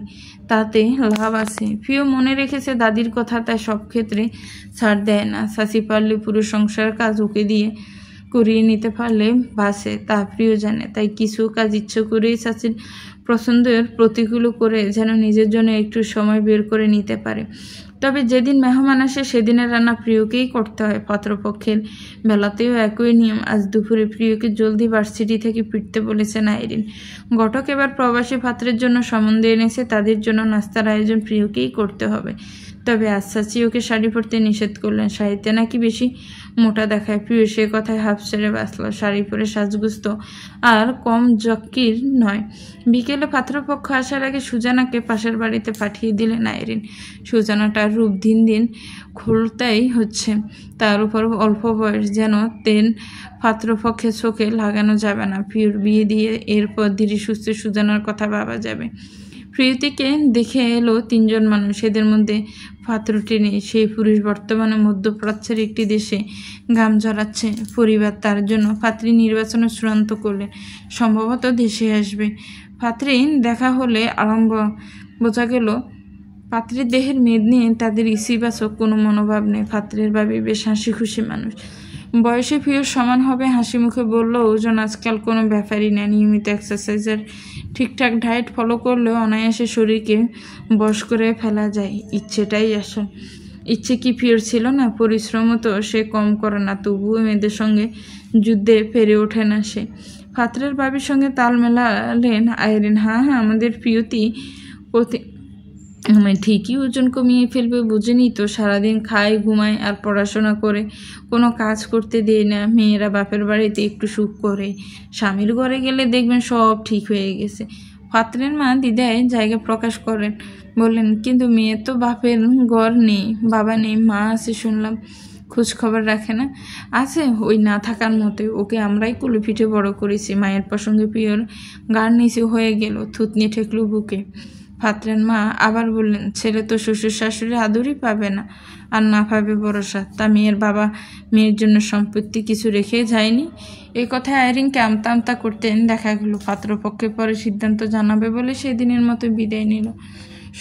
[SPEAKER 1] তাতে লাভ আছে। প্রিয় মনে রেখেছে দাদির কথা, তাই সব ক্ষেত্রে ছাড় দেয় না। চাচি পারলে পুরো সংসারের কাজ ওকে দিয়ে করিয়ে নিতে পারলে বাসে, তা প্রিয় জানে। তাই কিছু কাজ ইচ্ছে করেই চাচির পছন্দের প্রতিকূল করে যেন নিজের জন্য একটু সময় বের করে নিতে পারে। তবে যেদিন মেহমান আসে সেদিনের রান্না প্রিয়কেই করতে হয়। পাত্রপক্ষের বেলাতেও একই নিয়ম। আজ দুপুরে প্রিয়কে জলদি ভার্সিটি থেকে ফিরতে বলেছেন আইরিন। ঘটক এবার প্রবাসী পাত্রের জন্য সম্বন্ধে এনেছে, তাদের জন্য নাস্তার আয়োজন প্রিয়কেই করতে হবে। তবে আশ্বাসী ওকে শাড়ি পরতে নিষেধ করলেন, শাড়িতে নাকি বেশি মোটা দেখায়। প্রিয় সে কথায় হাফ ছেড়ে বাঁচল। শাড়ি পরে সাজগুস্ত আর কম জকির নয়। বিকেলে পাত্রপক্ষ আসার আগে সুজানাকে পাশের বাড়িতে পাঠিয়ে দিলেন আইরিন। সুজানাটার রূপ দিন দিন খুলতেই হচ্ছে, তার উপর অল্প বয়স, যেন তেন পাত্রপক্ষে চোখে লাগানো যাবে না। প্রিয়র বিয়ে দিয়ে এরপর ধীরে সুস্থে সুজানার কথা ভাবা যাবে। প্রিয়তিকে দেখে এলো 3 জন মানুষ, এদের মধ্যে পাত্রটি নেই। সেই পুরুষ বর্তমানে মধ্যপ্রাচ্যের একটি দেশে ঘাম ঝরাচ্ছে। পরিবার তার জন্য পাত্রী নির্বাচন চূড়ান্ত করলেন, সম্ভবত দেশে আসবে। পাত্রী দেখা হলে আরম্ভ বোঝা গেল পাত্রীর দেহের মেদ নিয়ে তাদের ইতিবাচক কোনো মনোভাব নেই। পাত্রের ভাবি বেশ হাসি খুশি মানুষ, বয়সে প্রিয় সমান হবে। হাসি মুখে বলল, ওজন আজকাল কোনো ব্যাপারই না, নিয়মিত এক্সারসাইজের ঠিকঠাক ডায়েট ফলো করলেও অনায়াসে শরীরকে বশ করে ফেলা যায়। ইচ্ছেটাই আসল। ইচ্ছে কি প্রিয়র ছিল না? পরিশ্রমও তো সে কম করে না, তবুও মেয়েদের সঙ্গে যুদ্ধে পেরে ওঠে না সে। পাত্রের ভাবির সঙ্গে তাল মেলালেন আইরিন। হ্যাঁ, আমাদের প্রিয়তি আমি ঠিকই ওজন কমিয়ে ফেলবে, বুঝেনি তো? সারাদিন খায়, ঘুমায় আর পড়াশোনা করে, কোনো কাজ করতে দেয় না। মেয়েরা বাপের বাড়িতে একটু সুখ করে, স্বামীর ঘরে গেলে দেখবেন সব ঠিক হয়ে গেছে। পাত্রের মা দ্বিধায় জায়গা প্রকাশ করেন, বললেন, কিন্তু মেয়ে তো বাপের ঘর নেই, বাবা নেই, মা আছে শুনলাম, খোঁজ খবর রাখে না? আছে, ওই না থাকার মতে। ওকে আমরাই কুলে পিঠে বড় করেছি। মায়ের প্রসঙ্গে প্রিয়র গার নিচে হয়ে গেল, থুতনি ঠেকলো বুকে। পাত্রের মা আবার বললেন, ছেলে তো শ্বশুর শাশুড়ি আদরই পাবে না, আর না পাবে ভরসা। তা মেয়ের বাবা মেয়ের জন্য সম্পত্তি কিছু রেখে যায়নি? এই কথায় আইরিনকে আমতা আমতা করতেন দেখা গেল। পাত্রপক্ষে পরে সিদ্ধান্ত জানাবে বলে সেদিনের মতো বিদায় নিল।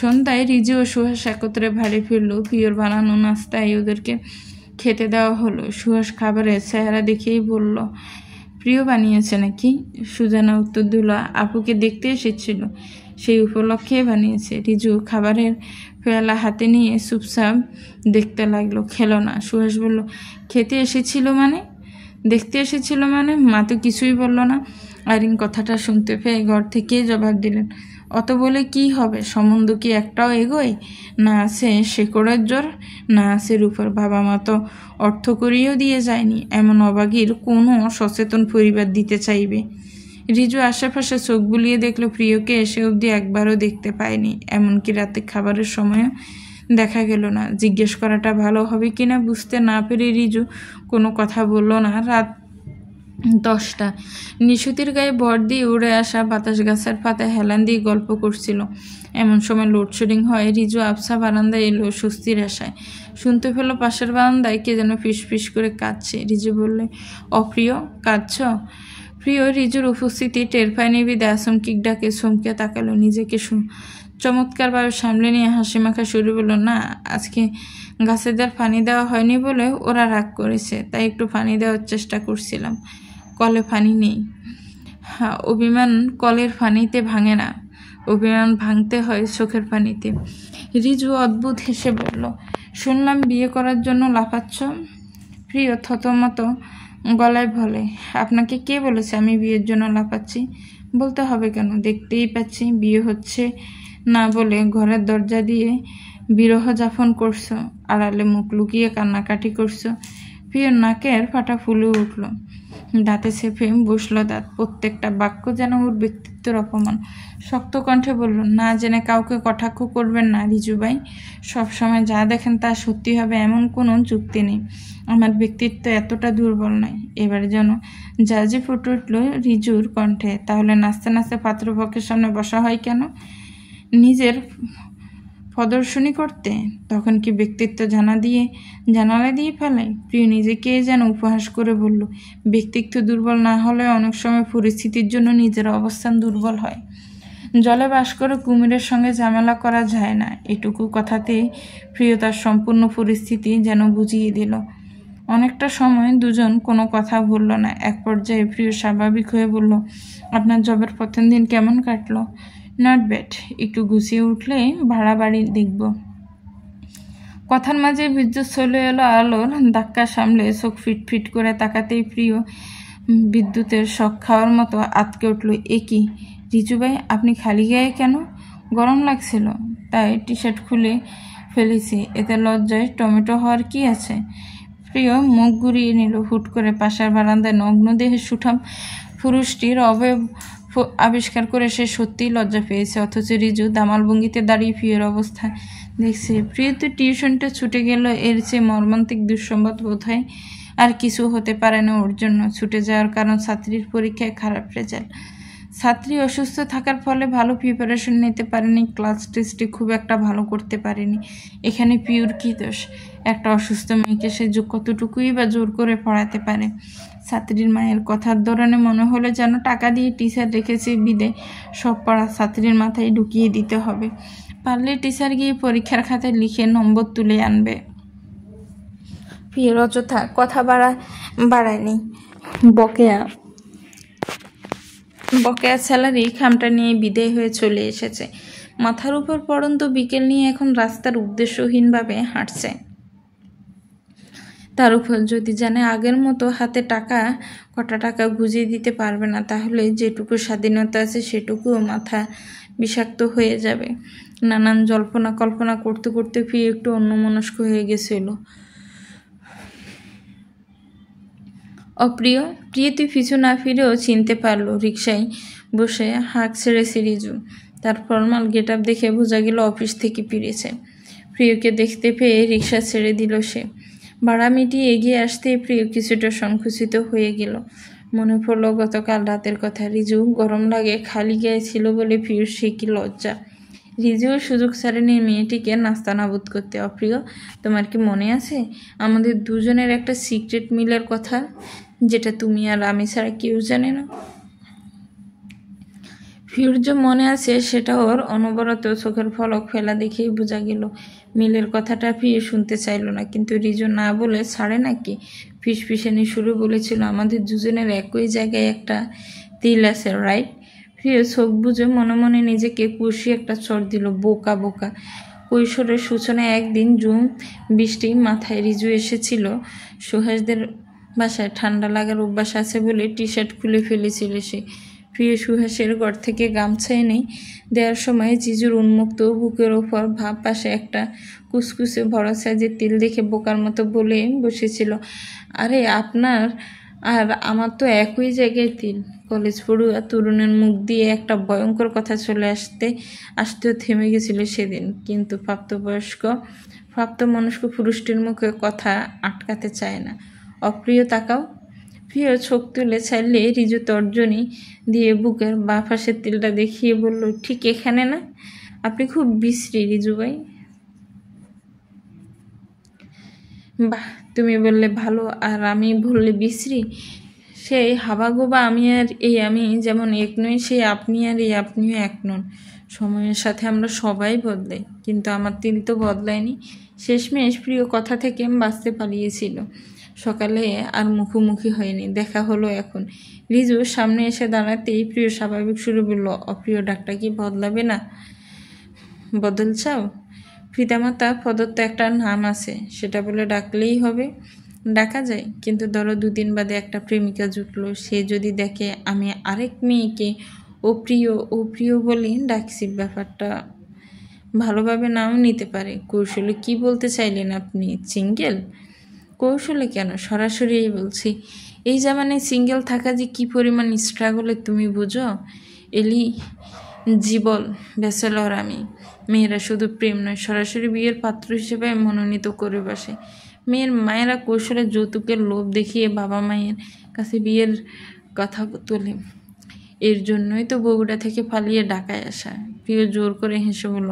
[SPEAKER 1] সন্ধ্যায় রিজু ও সুহাস একত্রে বাড়ি ফিরল। প্রিয়র বানানো নাস্তায় ওদেরকে খেতে দেওয়া হলো। সুহাস খাবারের চেহারা দেখেই বলল, প্রিয় বানিয়েছে নাকি? সুজানা উত্তর দিল, আপুকে দেখতে এসেছিল, সেই উপলক্ষে বানিয়েছে। রিজু খাবারের পেয়ালা হাতে নিয়ে চুপচাপ দেখতে লাগলো, খেলো না। সুহাস বলল, খেতে এসেছিল মানে? দেখতে এসেছিল মানে? মা তো কিছুই বলল না। আইরিন কথাটা শুনতে পেয়ে ঘর থেকে জবাব দিলেন, অত বলে কি হবে? সম্বন্ধ কি একটাও এগোয়? না আছে শেকড়ের জোর, না আছে রূপর। বাবা মা তো অর্থ করিয়েও দিয়ে যায়নি। এমন অবাগীর কোনো সচেতন পরিবার দিতে চাইবে? রিজু আশেপাশে চোখ বুলিয়ে দেখলো, প্রিয়কে এসে অবধি একবারও দেখতে পায়নি, এমনকি রাতে খাবারের সময়ও দেখা গেল না। জিজ্ঞেস করাটা ভালো হবে কিনা বুঝতে না পেরে রিজু কোনো কথা বলল না। রাত 10টা। নিশুতির গায়ে ভর দিয়ে উড়ে আসা বাতাস গাছের পাতায় হেলান দিয়ে গল্প করছিল। এমন সময় লোডশেডিং হয়। রিজু আবছা বারান্দায় এলো স্বস্তির আশায়। শুনতে পেল পাশের বারান্দায় কে যেন ফিস ফিস করে কাঁদছে। রিজু বললে, অপ্রিয়, কাঁদছ? প্রিয় রিজুর উপস্থিতি টের পায়নি বিদে আচমকিক ডাকে চমকে তাকালো। নিজেকে চমৎকারভাবে সামলে নিয়ে হাসি মাখা শুরু বলল, না, আজকে গাছেদের পানি দেওয়া হয়নি বলে ওরা রাগ করেছে, তাই একটু পানি দেওয়ার চেষ্টা করছিলাম। কলে পানি নেই। হ্যাঁ, অভিমান কলের পানিতে ভাঙে না, অভিমান ভাঙতে হয় চোখের পানিতে। রিজু অদ্ভুত হেসে বলল, শুনলাম বিয়ে করার জন্য লাফাচ্ছ? প্রিয় থতমত গলায় বলে, আপনাকে কে বলেছে আমি বিয়ের জন্য লাফাচ্ছি? বলতে হবে কেন? দেখতেই পাচ্ছি বিয়ে হচ্ছে না বলে ঘরের দরজা দিয়ে বিরহ যাপন করছো, আড়ালে মুখ লুকিয়ে কান্নাকাটি করছো। প্রিয় নাকের ফাটা ফুলে উঠল, দাঁতে চেপে বসলো দাঁত। প্রত্যেকটা বাক্য যেন ওর ব্যক্তিত্বের অপমান। শক্ত কণ্ঠে বলল, না জেনে কাউকে কটাক্ষ করবেন না রিজুভাই। সবসময় যা দেখেন তা সত্যি হবে এমন কোনো যুক্তি নেই। আমার ব্যক্তিত্ব এতটা দুর্বল নয়। এবার যেন জাজি ফুটে উঠল রিজুর কণ্ঠে। তাহলে নাচতে নাচতে পাত্রপক্ষের সামনে বসা হয় কেন? নিজের প্রদর্শনী করতে? তখন কি ব্যক্তিত্ব জানালা দিয়ে ফেলায়? প্রিয় নিজেকে যেন উপহাস করে বলল, ব্যক্তিত্ব দুর্বল না হলে অনেক সময় পরিস্থিতির জন্য নিজের অবস্থান দুর্বল হয়। জলে বাস করে কুমিরের সঙ্গে ঝামেলা করা যায় না। এটুকু কথাতেই প্রিয় তার সম্পূর্ণ পরিস্থিতি যেন বুঝিয়ে দিল। অনেকটা সময় দুজন কোনো কথা বলল না। এক পর্যায়ে প্রিয় স্বাভাবিক হয়ে বলল, আপনার জবের প্রথম দিন কেমন কাটলো? নট ব্যাড, একটু গুছিয়ে উঠলে ভাড়া বাড়ি দেখব। কথার মাঝে বিদ্যুৎ চলে এলো আলোর ধাক্কা সামলে চোখ ফিট করে তাকাতেই প্রিয় বিদ্যুতের শক খাওয়ার মতো আটকে উঠল। এ কি রিজুভাই, আপনি খালি গায়ে কেন? গরম লাগছিল তাই টি শার্ট খুলে ফেলেছি, এতে লজ্জায় টমেটো হওয়ার কি আছে? প্রিয় মুখ ঘুরিয়ে নিল। হুট করে পাশের বারান্দায় নগ্ন দেহে সুঠাম পুরুষটির অবয়ব আবিষ্কার করে সে সত্যিই লজ্জা পেয়েছে। অথচ রিজু দামাল ভঙ্গিতে দাঁড়িয়ে প্রিয়র অবস্থা দেখছে। প্রিয় তো টিউশনটা ছুটে গেল, এর চেয়ে মর্মান্তিক দুঃসংবাদ বোধ হয় আর কিছু হতে পারে না ওর জন্য। ছুটে যাওয়ার কারণ ছাত্রীর পরীক্ষায় খারাপ রেজাল্ট। ছাত্রী অসুস্থ থাকার ফলে ভালো প্রিপারেশন নিতে পারেনি, ক্লাস টেস্টে খুব একটা ভালো করতে পারেনি। এখানে পিওর কী দোষ? একটা অসুস্থ মেয়েকে সে কতটুকুই বা জোর করে পড়াতে পারে? ছাত্রীর মায়ের কথার ধরনে মনে হলো যেন টাকা দিয়ে টিচার রেখেছে বিদে সব পড়া ছাত্রীর মাথায় ঢুকিয়ে দিতে হবে। পারলে টিচার গিয়ে পরীক্ষার খাতায় লিখে নম্বর তুলে আনবে। পিওর অযথা কথা বাড়ায়নি। বকেয়া স্যালারি খামটা নিয়ে বিদায় হয়ে চলে এসেছে। মাথার উপর পড়ন্ত বিকেল নিয়ে এখন রাস্তার উদ্দেশ্যহীনভাবে হাঁটছে। তার উপর যদি জানে আগের মতো হাতে কটা টাকা গুজিয়ে দিতে পারবে না, তাহলে যেটুকু স্বাধীনতা আছে সেটুকুও মাথা বিষাক্ত হয়ে যাবে। নানান জল্পনা কল্পনা করতে করতে প্রিয় একটু অন্যমনস্ক হয়ে গেছিল। অপ্রিয় তুই পিছু না ফিরেও চিনতে পারলো। রিকশায় বসে হাঁক ছেড়েছে রিজু। তার ফর্মাল গেট আপ দেখে বোঝা গেল অফিস থেকে ফিরেছে। প্রিয়কে দেখতে পেয়ে রিকশা ছেড়ে দিল সে। ভাড়া মিটিয়ে এগিয়ে আসতেই প্রিয় কিছুটা সংকুচিত হয়ে গেল। মনে পড়ল গতকাল রাতের কথা। রিজু গরম লাগে খালি গায়ে ছিল বলে প্রিয়র সে কি লজ্জা। রিজুও সুযোগ ছাড়েনি মেয়েটিকে নাস্তানাবুদ করতে। অপ্রিয়, তোমার কি মনে আছে আমাদের দুজনের একটা সিক্রেট মিলের কথা, যেটা তুমি আর আমি ছাড়া কেউ জানে না? প্রিয়র যে মনে আছে সেটা ওর অনবরত চোখের ফলক ফেলা দেখেই বোঝা গেল। মিলের কথাটা প্রিয় শুনতে চাইল না, কিন্তু রিজু না বলে ছাড়ে নাকি? ফিসফিসানি সুরে বলেছিল, আমাদের দুজনের একই জায়গায় একটা তিল আছে, রাইট? প্রিয় চোখ বুঝে মনে মনে নিজেকে কুশি একটা চড় দিল। বোকা বোকা। কৈশোরের সূচনায় একদিন জুম বৃষ্টি মাথায় রিজু এসেছিল সুহাসদের বাসায়। ঠান্ডা লাগার অভ্যাস আছে বলে টি শার্ট খুলে ফেলেছিল সে। প্রিয় সুহাসের ঘর থেকে গামছা এনে দেওয়ার সময় জিজুর উন্মুক্ত বুকের ওপর ভাব পাশে একটা কুচকুচে বড় সাইজের তিল দেখে বোকার মতো বলে বসেছিল, আরে আপনার আর আমার তো একই জায়গায় তিল। কলেজ পড়ুয়া তরুণের মুখ দিয়ে একটা ভয়ঙ্কর কথা চলে আসতেও থেমে গেছিল সেদিন। কিন্তু প্রাপ্তবয়স্ক পুরুষটির মুখে কথা আটকাতে চায় না। অপ্রিয়, তাকাও। প্রিয় চোখ তুলে চাইলে রিজু তর্জনী দিয়ে বুকের বাঁ পাশের তিলটা দেখিয়ে বলল, ঠিক এখানে না? আপনি খুব বিশ্রী রিজু ভাই। বাহ, তুমি বললে ভালো আর আমি বললে বিশ্রী। সেই হাবাগোবা আমি আর এই আমি যেমন এক নই, সেই আপনি আর এই আপনিও এক নন। সময়ের সাথে আমরা সবাই বদলাই, কিন্তু আমার তিল তো বদলায়নি। শেষমেশ প্রিয় কথা থেকে বাঁচতে পালিয়েছিল। সকালে আর মুখোমুখি হয়নি, দেখা হলো এখন। রিজু সামনে এসে দাঁড়াতেই প্রিয় স্বাভাবিক সুরে বলল, অপ্রিয় ডাকটা কি বদলাবে না? বদল চাও? পিতামাতা প্রদত্ত একটা নাম আছে, সেটা বলে ডাকলেই হবে? ডাকা যায়, কিন্তু ধরো দুদিন বাদে একটা প্রেমিকা জুটলো, সে যদি দেখে আমি আরেক মেয়েকে অপ্রিয় বলে ডাকছি, ব্যাপারটা ভালোভাবে নাও নিতে পারে। কৌশলে কি বলতে চাইলেন আপনি? সিঙ্গেল? কৌশলে কেন, সরাসরিই বলছি। এই জামানায় সিঙ্গেল থাকা যে কী পরিমাণ স্ট্রাগলে তুমি বুঝো? জীবল ব্যাচেলর আমি। মেয়েরা শুধু প্রেম নয়, সরাসরি বিয়ের পাত্র হিসেবে মনোনীত করে বসে। মেয়ের মায়েরা কৌশলে যৌতুকের লোভ দেখিয়ে বাবা মায়ের কাছে বিয়ের কথা তোলে। এর জন্যই তো বগুড়া থেকে পালিয়ে ঢাকায় আসা। প্রিয় জোর করে হেসে বলল,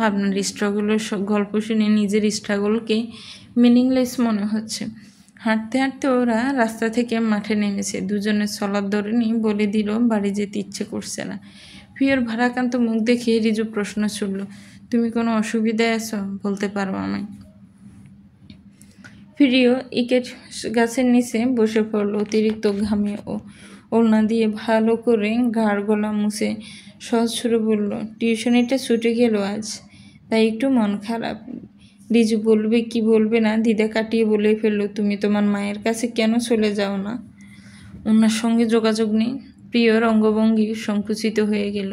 [SPEAKER 1] আপনার স্ট্রাগলের গল্প শুনে নিজের স্ট্রাগলকে মিনিংলেস মনে হচ্ছে। হাঁটতে হাঁটতে ওরা রাস্তা থেকে মাঠে নেমেছে। দুজনের চলার ধরেনি বলে দিল বাড়ি যেতে ইচ্ছে করছে না। প্রিয়র ভারাক্রান্ত মুখ দেখে রিজু প্রশ্ন ছুড়ল, তুমি কোনো অসুবিধায় আছো? বলতে পারো আমায়? প্রিয় ইকেট গাছের নিচে বসে পড়ল। অতিরিক্ত ঘামে ওড়না দিয়ে ভালো করে ঘাড় গলা মুছে সহজ সুরে বলল, টিউশনিটা ছুটে গেল আজ, তাই একটু মন খারাপ। রিজু বলবে কি বলবে না দ্বিধা কাটিয়ে বলে ফেললো, তুমি তোমার মায়ের কাছে কেন চলে যাও না? ওনার সঙ্গে যোগাযোগ নেই। প্রিয়র অঙ্গভঙ্গি সংকুচিত হয়ে গেল।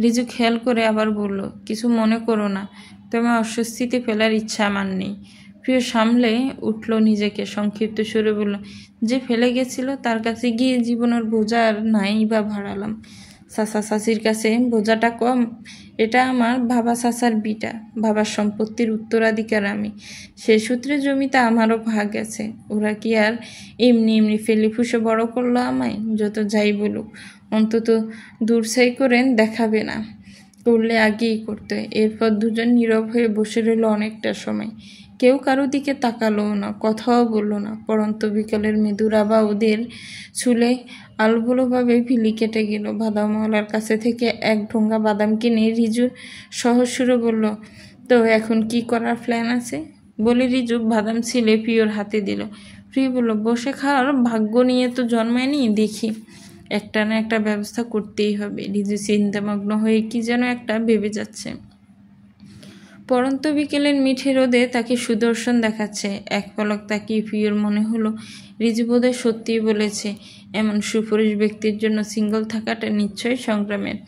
[SPEAKER 1] রিজু খেয়াল করে আবার বলল, কিছু মনে করো না, তোমার অস্বস্তিতে ফেলার ইচ্ছা আমার নেই। প্রিয় সামলে উঠল নিজেকে, সংক্ষিপ্ত সুরে বলল, যে ফেলে গেছিল তার কাছে গিয়ে জীবনের বোঝা আর নাই বা ভাড়ালাম। চাচা চাচির কাছে বোঝাটা কম? এটা আমার বাবা চাচার বিটা, বাবার সম্পত্তির উত্তরাধিকার আমি। সে সূত্রে জমিতে আমারও ভাগ আছে। ওরা কি আর এমনি এমনি ফেলে ফুসে বড় করলো আমায়? যত যাই বলুক, অন্তত দূরছাই করে দেখাবে না, করলে আগেই করতে। এরপর দুজন নীরব হয়ে বসে রইল অনেকটা সময়। কেউ কারো দিকে তাকালোও না, কথাও বললো না। পরন্ত বিকালের মৃদু আবা ওদের চুলে আলবুলোভাবে ভিলি কেটে গেল। বাদামওয়ালার কাছে থেকে এক ঢোঙ্গা বাদাম কিনে রিজুর সহজ সুরে বলল, তো এখন কি করার প্ল্যান আছে? বলে রিজু বাদাম ছিলে প্রিয়র হাতে দিল। প্রিয় বলল, বসে খাওয়ার ভাগ্য নিয়ে তো জন্মায়নি, দেখি একটা না একটা ব্যবস্থা করতেই হবে। রিজু চিন্তামগ্ন হয়ে কি যেন একটা ভেবে যাচ্ছে। পরন্ত বিকেলের মিঠে রোদে তাকে সুদর্শন দেখাচ্ছে। এক পলক তাকিয়ে প্রিয়র মনে হলো রিজু বোধহয় সত্যিই বলেছে। এমন সুপুরুষ ব্যক্তির জন্য সিঙ্গল থাকাটা নিশ্চয়ই সংগ্রামের।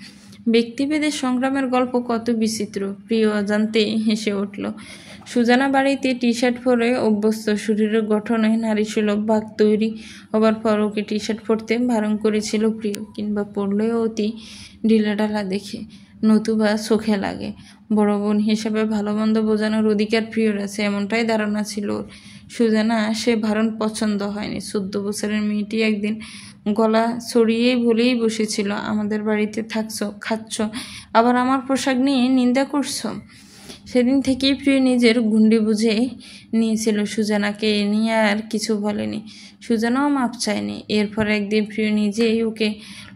[SPEAKER 1] ব্যক্তিভেদের সংগ্রামের গল্প কত বিচিত্র। প্রিয় অজান্তেই হেসে উঠল। সুজানা বাড়িতে টি শার্ট পরে অভ্যস্ত, শরীরের গঠনে নারীসুলভ ভাগ তৈরি হবার পর ওকে টি শার্ট পরতে বারণ করেছিল প্রিয়, কিংবা পরলেও অতি ঢিলাঢালা দেখে, নতুবা চোখে লাগে। বড় বোন হিসাবে ভালো মন্দ বোঝানোর অধিকার প্রিয়র আছে, এমনটাই ধারণা ছিল ওর। সুজানা সে বারণ পছন্দ হয়নি। 14 বছরের মেয়েটি একদিন গলা ছড়িয়েই বলেই বসেছিল, আমাদের বাড়িতে থাকছো, খাচ্ছ, আবার আমার পোশাক নিয়ে নিন্দা করছো। সেদিন থেকেই প্রিয় নিজের গুন্ডি বুঝে নিয়েছিল। সুজানাকে এ নিয়ে আর কিছু বলেনি, সুজানাও মাপ চায়নি। এরপর একদিন প্রিয় নিজেই ওকে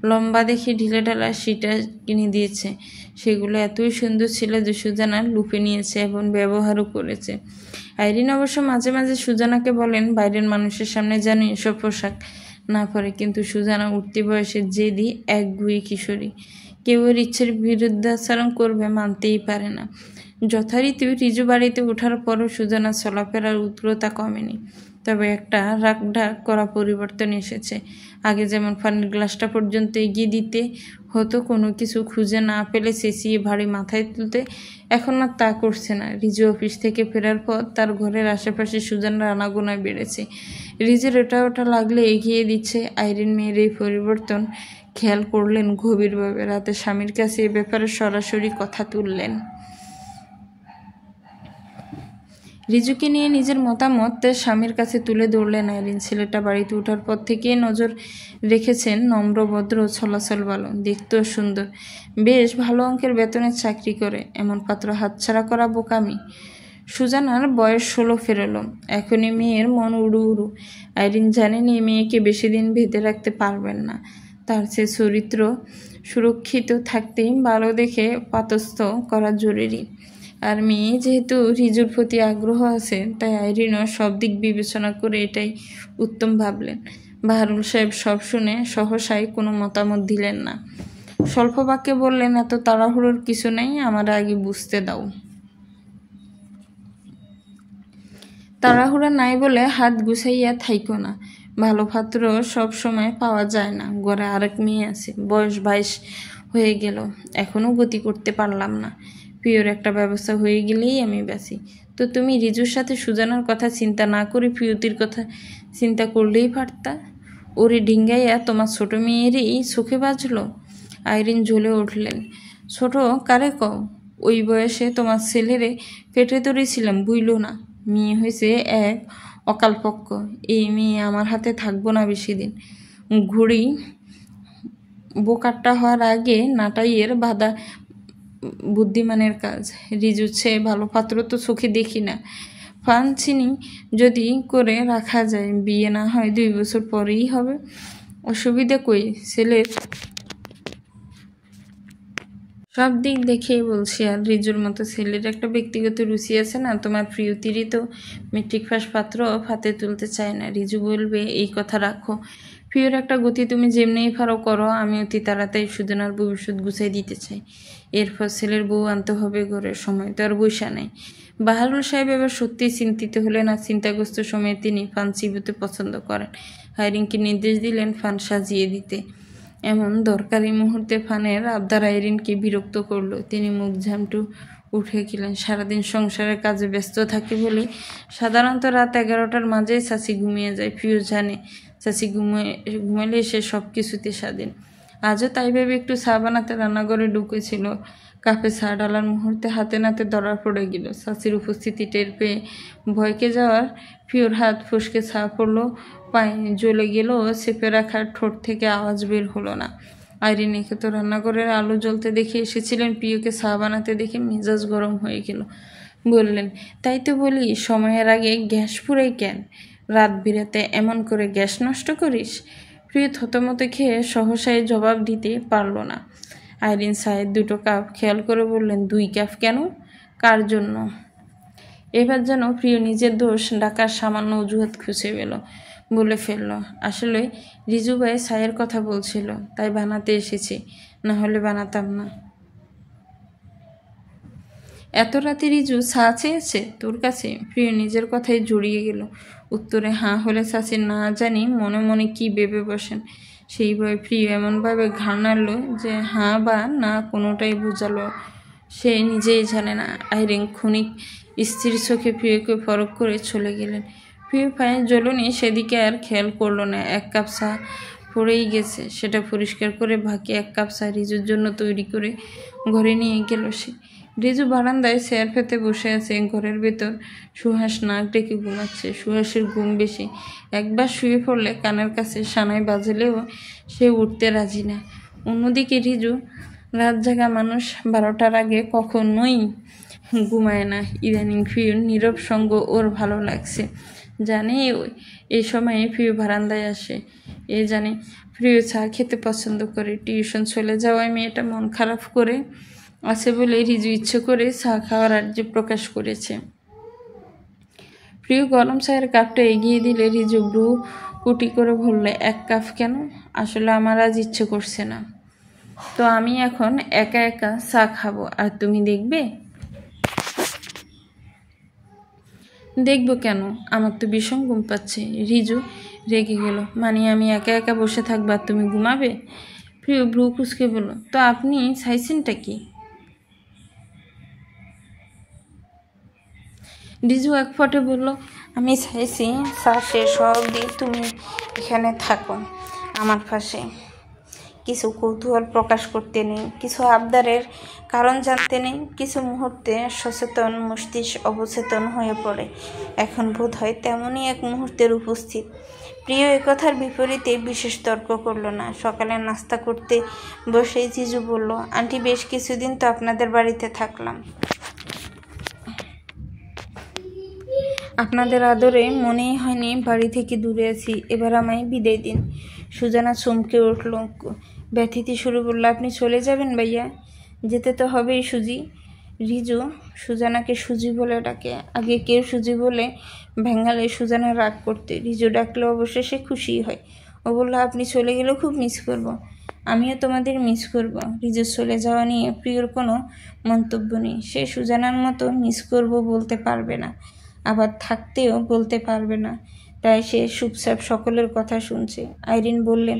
[SPEAKER 1] লম্বা দেখে ঢিলেঢালা সিটা কিনে দিয়েছে। সেগুলো এতই সুন্দর ছিল যে সুজানা লুপে নিয়েছে এবং ব্যবহারও করেছে। আইরিন অবশ্য মাঝে মাঝে সুজানাকে বলেন বাইরের মানুষের সামনে যেন এসব পোশাক না পরে, কিন্তু সুজানা উঠতি বয়সের জেদি একগুঁয়ে কিশোরী, কেউ ওর ইচ্ছের বিরুদ্ধাচরণ করবে মানতেই পারে না। যথারীতি রিজু বাড়িতে ওঠার পরও সুজানা চলাফেরার উগ্রতা কমেনি, তবে একটা রাগঢাক করা পরিবর্তন এসেছে। আগে যেমন পানির গ্লাসটা পর্যন্ত এগিয়ে দিতে হতো কোনো কিছু খুঁজে না পেলে চেঁচিয়ে ভারী মাথায় তুলতে, এখন আর তা করছে না। রিজু অফিস থেকে ফেরার পর তার ঘরের আশেপাশে সুজানার আনাগোনা বেড়েছে। রিজুর ওটা লাগলে এগিয়ে দিচ্ছে। আইরিন মেয়ের এই পরিবর্তন খেয়াল করলেন গভীরভাবে। রাতে স্বামীর কাছে এ ব্যাপারে সরাসরি কথা তুললেন। রিজুকে নিয়ে নিজের মতামত তার স্বামীর কাছে তুলে ধরলেন আইরিন। ছেলেটা বাড়িতে ওঠার পর থেকেই নজর রেখেছেন, নম্র, ভদ্র, ছলাছল ভালো, দেখতেও সুন্দর, বেশ ভালো অঙ্কের বেতনের চাকরি করে। এমন পাত্র হাতছাড়া করা বোকামি। সুজানার বয়স 16 পেরোলো। এখনই মেয়ের মন উড়ু উড়ু। আইরিন জানেন এই মেয়েকে বেশি দিন বেঁধে রাখতে পারবেন না। তার চেয়ে চরিত্র সুরক্ষিত থাকতেই ভালো দেখে পাতস্থ করা জরুরি। আর মেয়ে যেহেতু রিজুর প্রতি আগ্রহ আছে, তাই আইরিনও সব দিক বিবেচনা করে এটাই উত্তম ভাবলেন। বাহারুল সাহেব সব শুনে সহসায় কোনো মতামত দিলেন না। স্বল্প বাক্যে বললেন, এত তাড়াহুড়োর কিছু নেই, আমার আগে বুঝতে দাও। তাড়াহুড়া নাই বলে হাত গুছাইয়া থাইকো না। ভালো পাত্র সব সময় পাওয়া যায় না। ঘরে আরেক মেয়ে আছে, বয়স 22 হয়ে গেল, এখনও গতি করতে পারলাম না। প্রিয়র একটা ব্যবস্থা হয়ে গেলেই আমি বাঁচি। তো তুমি রিজুর সাথে সুজানার কথা চিন্তা না করে প্রিয়তির কথা চিন্তা করলেই পারতা। ওরে ডিঙ্গাইয়া তোমার ছোট মেয়েরই চোখে বাজলো। আইরিন জ্বলে উঠলেন। ছোট কারে কও? ওই বয়সে তোমার ছেলেরে পেটে ধরেছিলাম, বুইল না। মেয়ে হয়েছে এক অকালপক্ষ। এই মেয়ে আমার হাতে থাকবো না বেশি দিন। ঘুড়ি বোকাট্টা হওয়ার আগে নাটাইয়ের বাধা বুদ্ধিমানের কাজ। রিজুর চেয়ে ভালো পাত্র তো চোখে দেখি না। ফানচিনি যদি করে রাখা যায়, বিয়ে না হয় 2 বছর পরেই হবে। অসুবিধা কই? ছেলের সব দিক দেখেই বলছি। আর রিজুর মতো ছেলের একটা ব্যক্তিগত রুচি আছে না? তোমার প্রিয়তিরই তো মেট্রিক পাস পাত্র হাতে তুলতে চায় না। রিজু বলবে, এই কথা রাখো। প্রিয়র একটা গতি তুমি যেমনিই পারো করো, আমি অতি তাড়াতাড়ি সুজনার ভবিষ্যৎ গুছাই দিতে চাই। এরপর ছেলের বউ আনতে হবে ঘরে, সময় তো আর বৈশা নেই। বাহারুল সাহেব এবার সত্যিই চিন্তিত হলেন। আর চিন্তাগ্রস্ত সময়ে তিনি ফান চিবোতে পছন্দ করেন। আইরিনকে নির্দেশ দিলেন ফান সাজিয়ে দিতে। এমন দরকারি মুহূর্তে ফানের আবদার আইরিনকে বিরক্ত করলো। তিনি মুখ ঝামটু উঠে গেলেন। সারাদিন সংসারের কাজে ব্যস্ত থাকে বলে সাধারণত রাত 11টার মাঝেই চাচি ঘুমিয়ে যায়। প্রিয় জানে চাচি ঘুমালে সে সব কিছুতে স্বাধীন। আজও তাই ভেবে একটু চা বানাতে রান্নাঘরে ঢুকেছিল। কাপে চা ডালার মুহূর্তে হাতে নাতে ধরা পড়ে গেল। চাচির উপস্থিতি টের পেয়ে ভয়কে যাওয়ার প্রিয়র হাত ফসকে চা পড়লো, পায়ে জ্বলে গেল, চেপে রাখার ঠোঁট থেকে আওয়াজ বের হলো না। আইরিনকে তো রান্নাঘরের আলো জ্বলতে দেখে এসেছিলেন। প্রিয়কে চা বানাতে দেখে মেজাজ গরম হয়ে গেল। বললেন, তাই তো বলি সময়ের আগে গ্যাস পুরাই কেন? রাত বিরাতে এমন করে গ্যাস নষ্ট করিস? প্রিয় থতমতে খেয়ে সহসায় জবাব দিতে পারল না। আইরিন চায়ের 2টো কাপ খেয়াল করে বললেন, 2 কাপ কেন? কার জন্য? এবার যেন প্রিয় নিজের দোষ ডাকার সামান্য অজুহাত খুঁজে বলে ফেলল, আসলে রিজু ভাই চায়ের কথা বলছিল, তাই বানাতে এসেছি, না হলে বানাতাম না। এত রাতে রিজু চা চেয়েছে তোর কাছে? প্রিয় নিজের কথাই জড়িয়ে গেল। উত্তরে হাঁ হলে চাচি না জানি মনে মনে কি ভেবে বসেন। সেই ভয়ে প্রিয় এমনভাবে ঘাড় নাড়ল যে হাঁ বা না কোনোটাই বোঝালো সে নিজেই জানে না। আইরিন ক্ষণিক স্থির চোখে প্রিয়কে ফরক করে চলে গেলেন। প্রিয় পায়ে জ্বলনি সেদিকে আর খেয়াল করলো না। 1 কাপ চা পড়েই গেছে, সেটা পরিষ্কার করে বাকি 1 কাপ চা রিজুর জন্য তৈরি করে ঘরে নিয়ে গেল সে। রিজু বারান্দায় চেয়ার পেতে বসে আছে। ঘরের ভেতর সুহাস নাক ডেকে ঘুমাচ্ছে। সুহাসের ঘুম বেশি। একবার শুয়ে পড়লে কানের কাছে সানাই বাজলেও সে উঠতে রাজি না। অন্যদিকে রিজু রাত জাগা মানুষ, 12টার আগে কখনোই ঘুমায় না। ইদানিং প্রিয়র নীরব সঙ্গ ওর ভালো লাগছে। জানে এই সময়ে প্রিয় বারান্দায় আসে। জানে প্রিয় চা খেতে পছন্দ করে। টিউশন চলে যাওয়ায় মেয়েটা মন খারাপ করে আছে বলে রিজু ইচ্ছে করে চা খাওয়ার আর্জি প্রকাশ করেছে। প্রিয় গরম চায়ের কাপটা এগিয়ে দিলে রিজু ব্রু কুটি করে বললে, 1 কাপ কেন? আসলে আমার আজ ইচ্ছে করছে না, তো আমি এখন একা একা চা খাবো, আর তুমি দেখবে? দেখবো কেন? আমার তো ভীষণ ঘুম পাচ্ছে। রিজু রেগে গেল, মানে আমি একা একা বসে থাকবো আর তুমি ঘুমাবে? প্রিয় ব্রু কুচকে বলল, তো আপনি চাইছেনটা কি? রিজু এক ফটে বলল, আমি চাইছি চা শেষ হওয়া অবধি তুমি এখানে থাকো আমার পাশে। কিছু কৌতূহল প্রকাশ করতে নেই, কিছু আবদারের কারণ জানতে নেই। কিছু মুহূর্তে সচেতন মস্তিষ্ক অবচেতন হয়ে পড়ে। এখন বোধ হয় তেমনই এক মুহূর্তের উপস্থিত। প্রিয় একথার বিপরীতে বিশেষ তর্ক করল না। সকালে নাস্তা করতে বসেই জিজু বলল, আন্টি বেশ কিছুদিন তো আপনাদের বাড়িতে থাকলাম, আপনাদের আদরে মনেই হয়নি বাড়ি থেকে দূরে আছি, এবার আমায় বিদায় দিন। সুজানা চমকে উঠল, ব্যথিতি শুরু বলল, আপনি চলে যাবেন ভাইয়া? যেতে তো হবেই সুজি। রিজু সুজানাকে সুজি বলে ডাকে। আগে কেউ সুজি বলে ভেঙ্গালে সুজানা রাগ করতে, রিজু ডাকলে অবশ্য সে খুশি হয়। ও বলল, আপনি চলে গেলেও খুব মিস করব। আমিও তোমাদের মিস করব। রিজু চলে যাওয়া নিয়ে প্রিয়র কোনো মন্তব্য নেই। সে সুজানার মতো মিস করব বলতে পারবে না, আবার থাকতেও বলতে পারবে না, তাই সে চুপচাপ সকলের কথা শুনছে। আইরিন বললেন,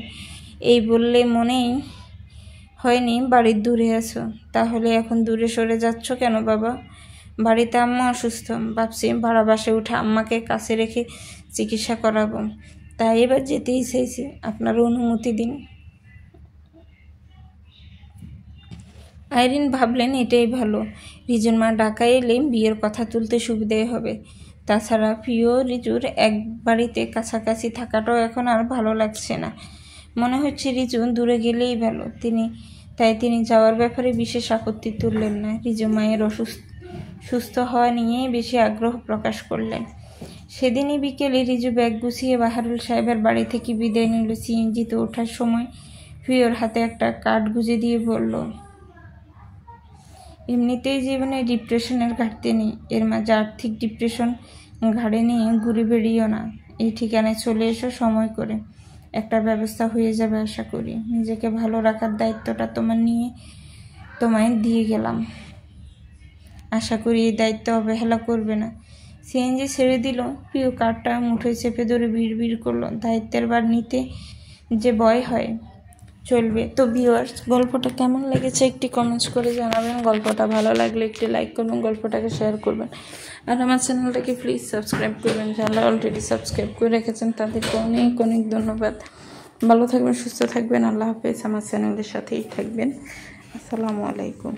[SPEAKER 1] এই বললে মনেই হয়নি বাড়ির দূরে আছো, তাহলে এখন দূরে সরে যাচ্ছ কেন বাবা? বাড়িতে আম্মা অসুস্থ, ভাবছি ভাড়া বাসায় উঠে আম্মাকে কাছে রেখে চিকিৎসা করাবো, তাই এবার যেতেই চাইছি, আপনার অনুমতি দিন। আইরিন ভাবলেন এটাই ভালো। রিজুর মা ঢাকা এলে বিয়ের কথা তুলতে সুবিধাই হবে। তাছাড়া প্রিয় রিজুর এক বাড়িতে কাছাকাছি থাকাটাও এখন আর ভালো লাগছে না। মনে হচ্ছে রিজু দূরে গেলেই ভালো। তাই তিনি যাওয়ার ব্যাপারে বিশেষ আপত্তি তুললেন না। রিজু মায়ের সুস্থ হওয়া নিয়েই বেশি আগ্রহ প্রকাশ করলেন। সেদিনই বিকেলে রিজু ব্যাগ গুছিয়ে বাহারুল সাহেবের বাড়ি থেকে বিদায় নিল। সিএনজিতে ওঠার সময় প্রিয়র হাতে একটা কার্ড গুঁজে দিয়ে বলল, এমনিতেই জীবনে ডিপ্রেশনের ঘাটতি নেই, এর মাঝে আর্থিক ডিপ্রেশন ঘাড়ে নিয়ে ঘুরে বেরিয়েও না। এই ঠিকানায় চলে এসো সময় করে, একটা ব্যবস্থা হয়ে যাবে আশা করি। নিজেকে ভালো রাখার দায়িত্বটা তোমায় দিয়ে গেলাম, আশা করি এই দায়িত্ব অবহেলা করবে না। সিএনজি ছেড়ে দিল। প্রিয় কার্ডটা মুঠোয় চেপে ধরে বিড়বিড় করলো, দায়িত্বের ভার নিতে যে ভয় হয় চলবে। তো ভিউয়ার্স, গল্পটা কেমন লেগেছে একটি কমেন্টস করে জানাবেন। গল্পটা ভালো লাগলে একটি লাইক করবেন, গল্পটাকে শেয়ার করবেন, আর আমার চ্যানেলটাকে প্লিজ সাবস্ক্রাইব করবেন। যারা অলরেডি সাবস্ক্রাইব করে রেখেছেন তাদেরকে অনেক অনেক ধন্যবাদ। ভালো থাকবেন, সুস্থ থাকবেন, আল্লাহ হাফেজ। আমার চ্যানেলের সাথেই থাকবেন। আসসালামু আলাইকুম।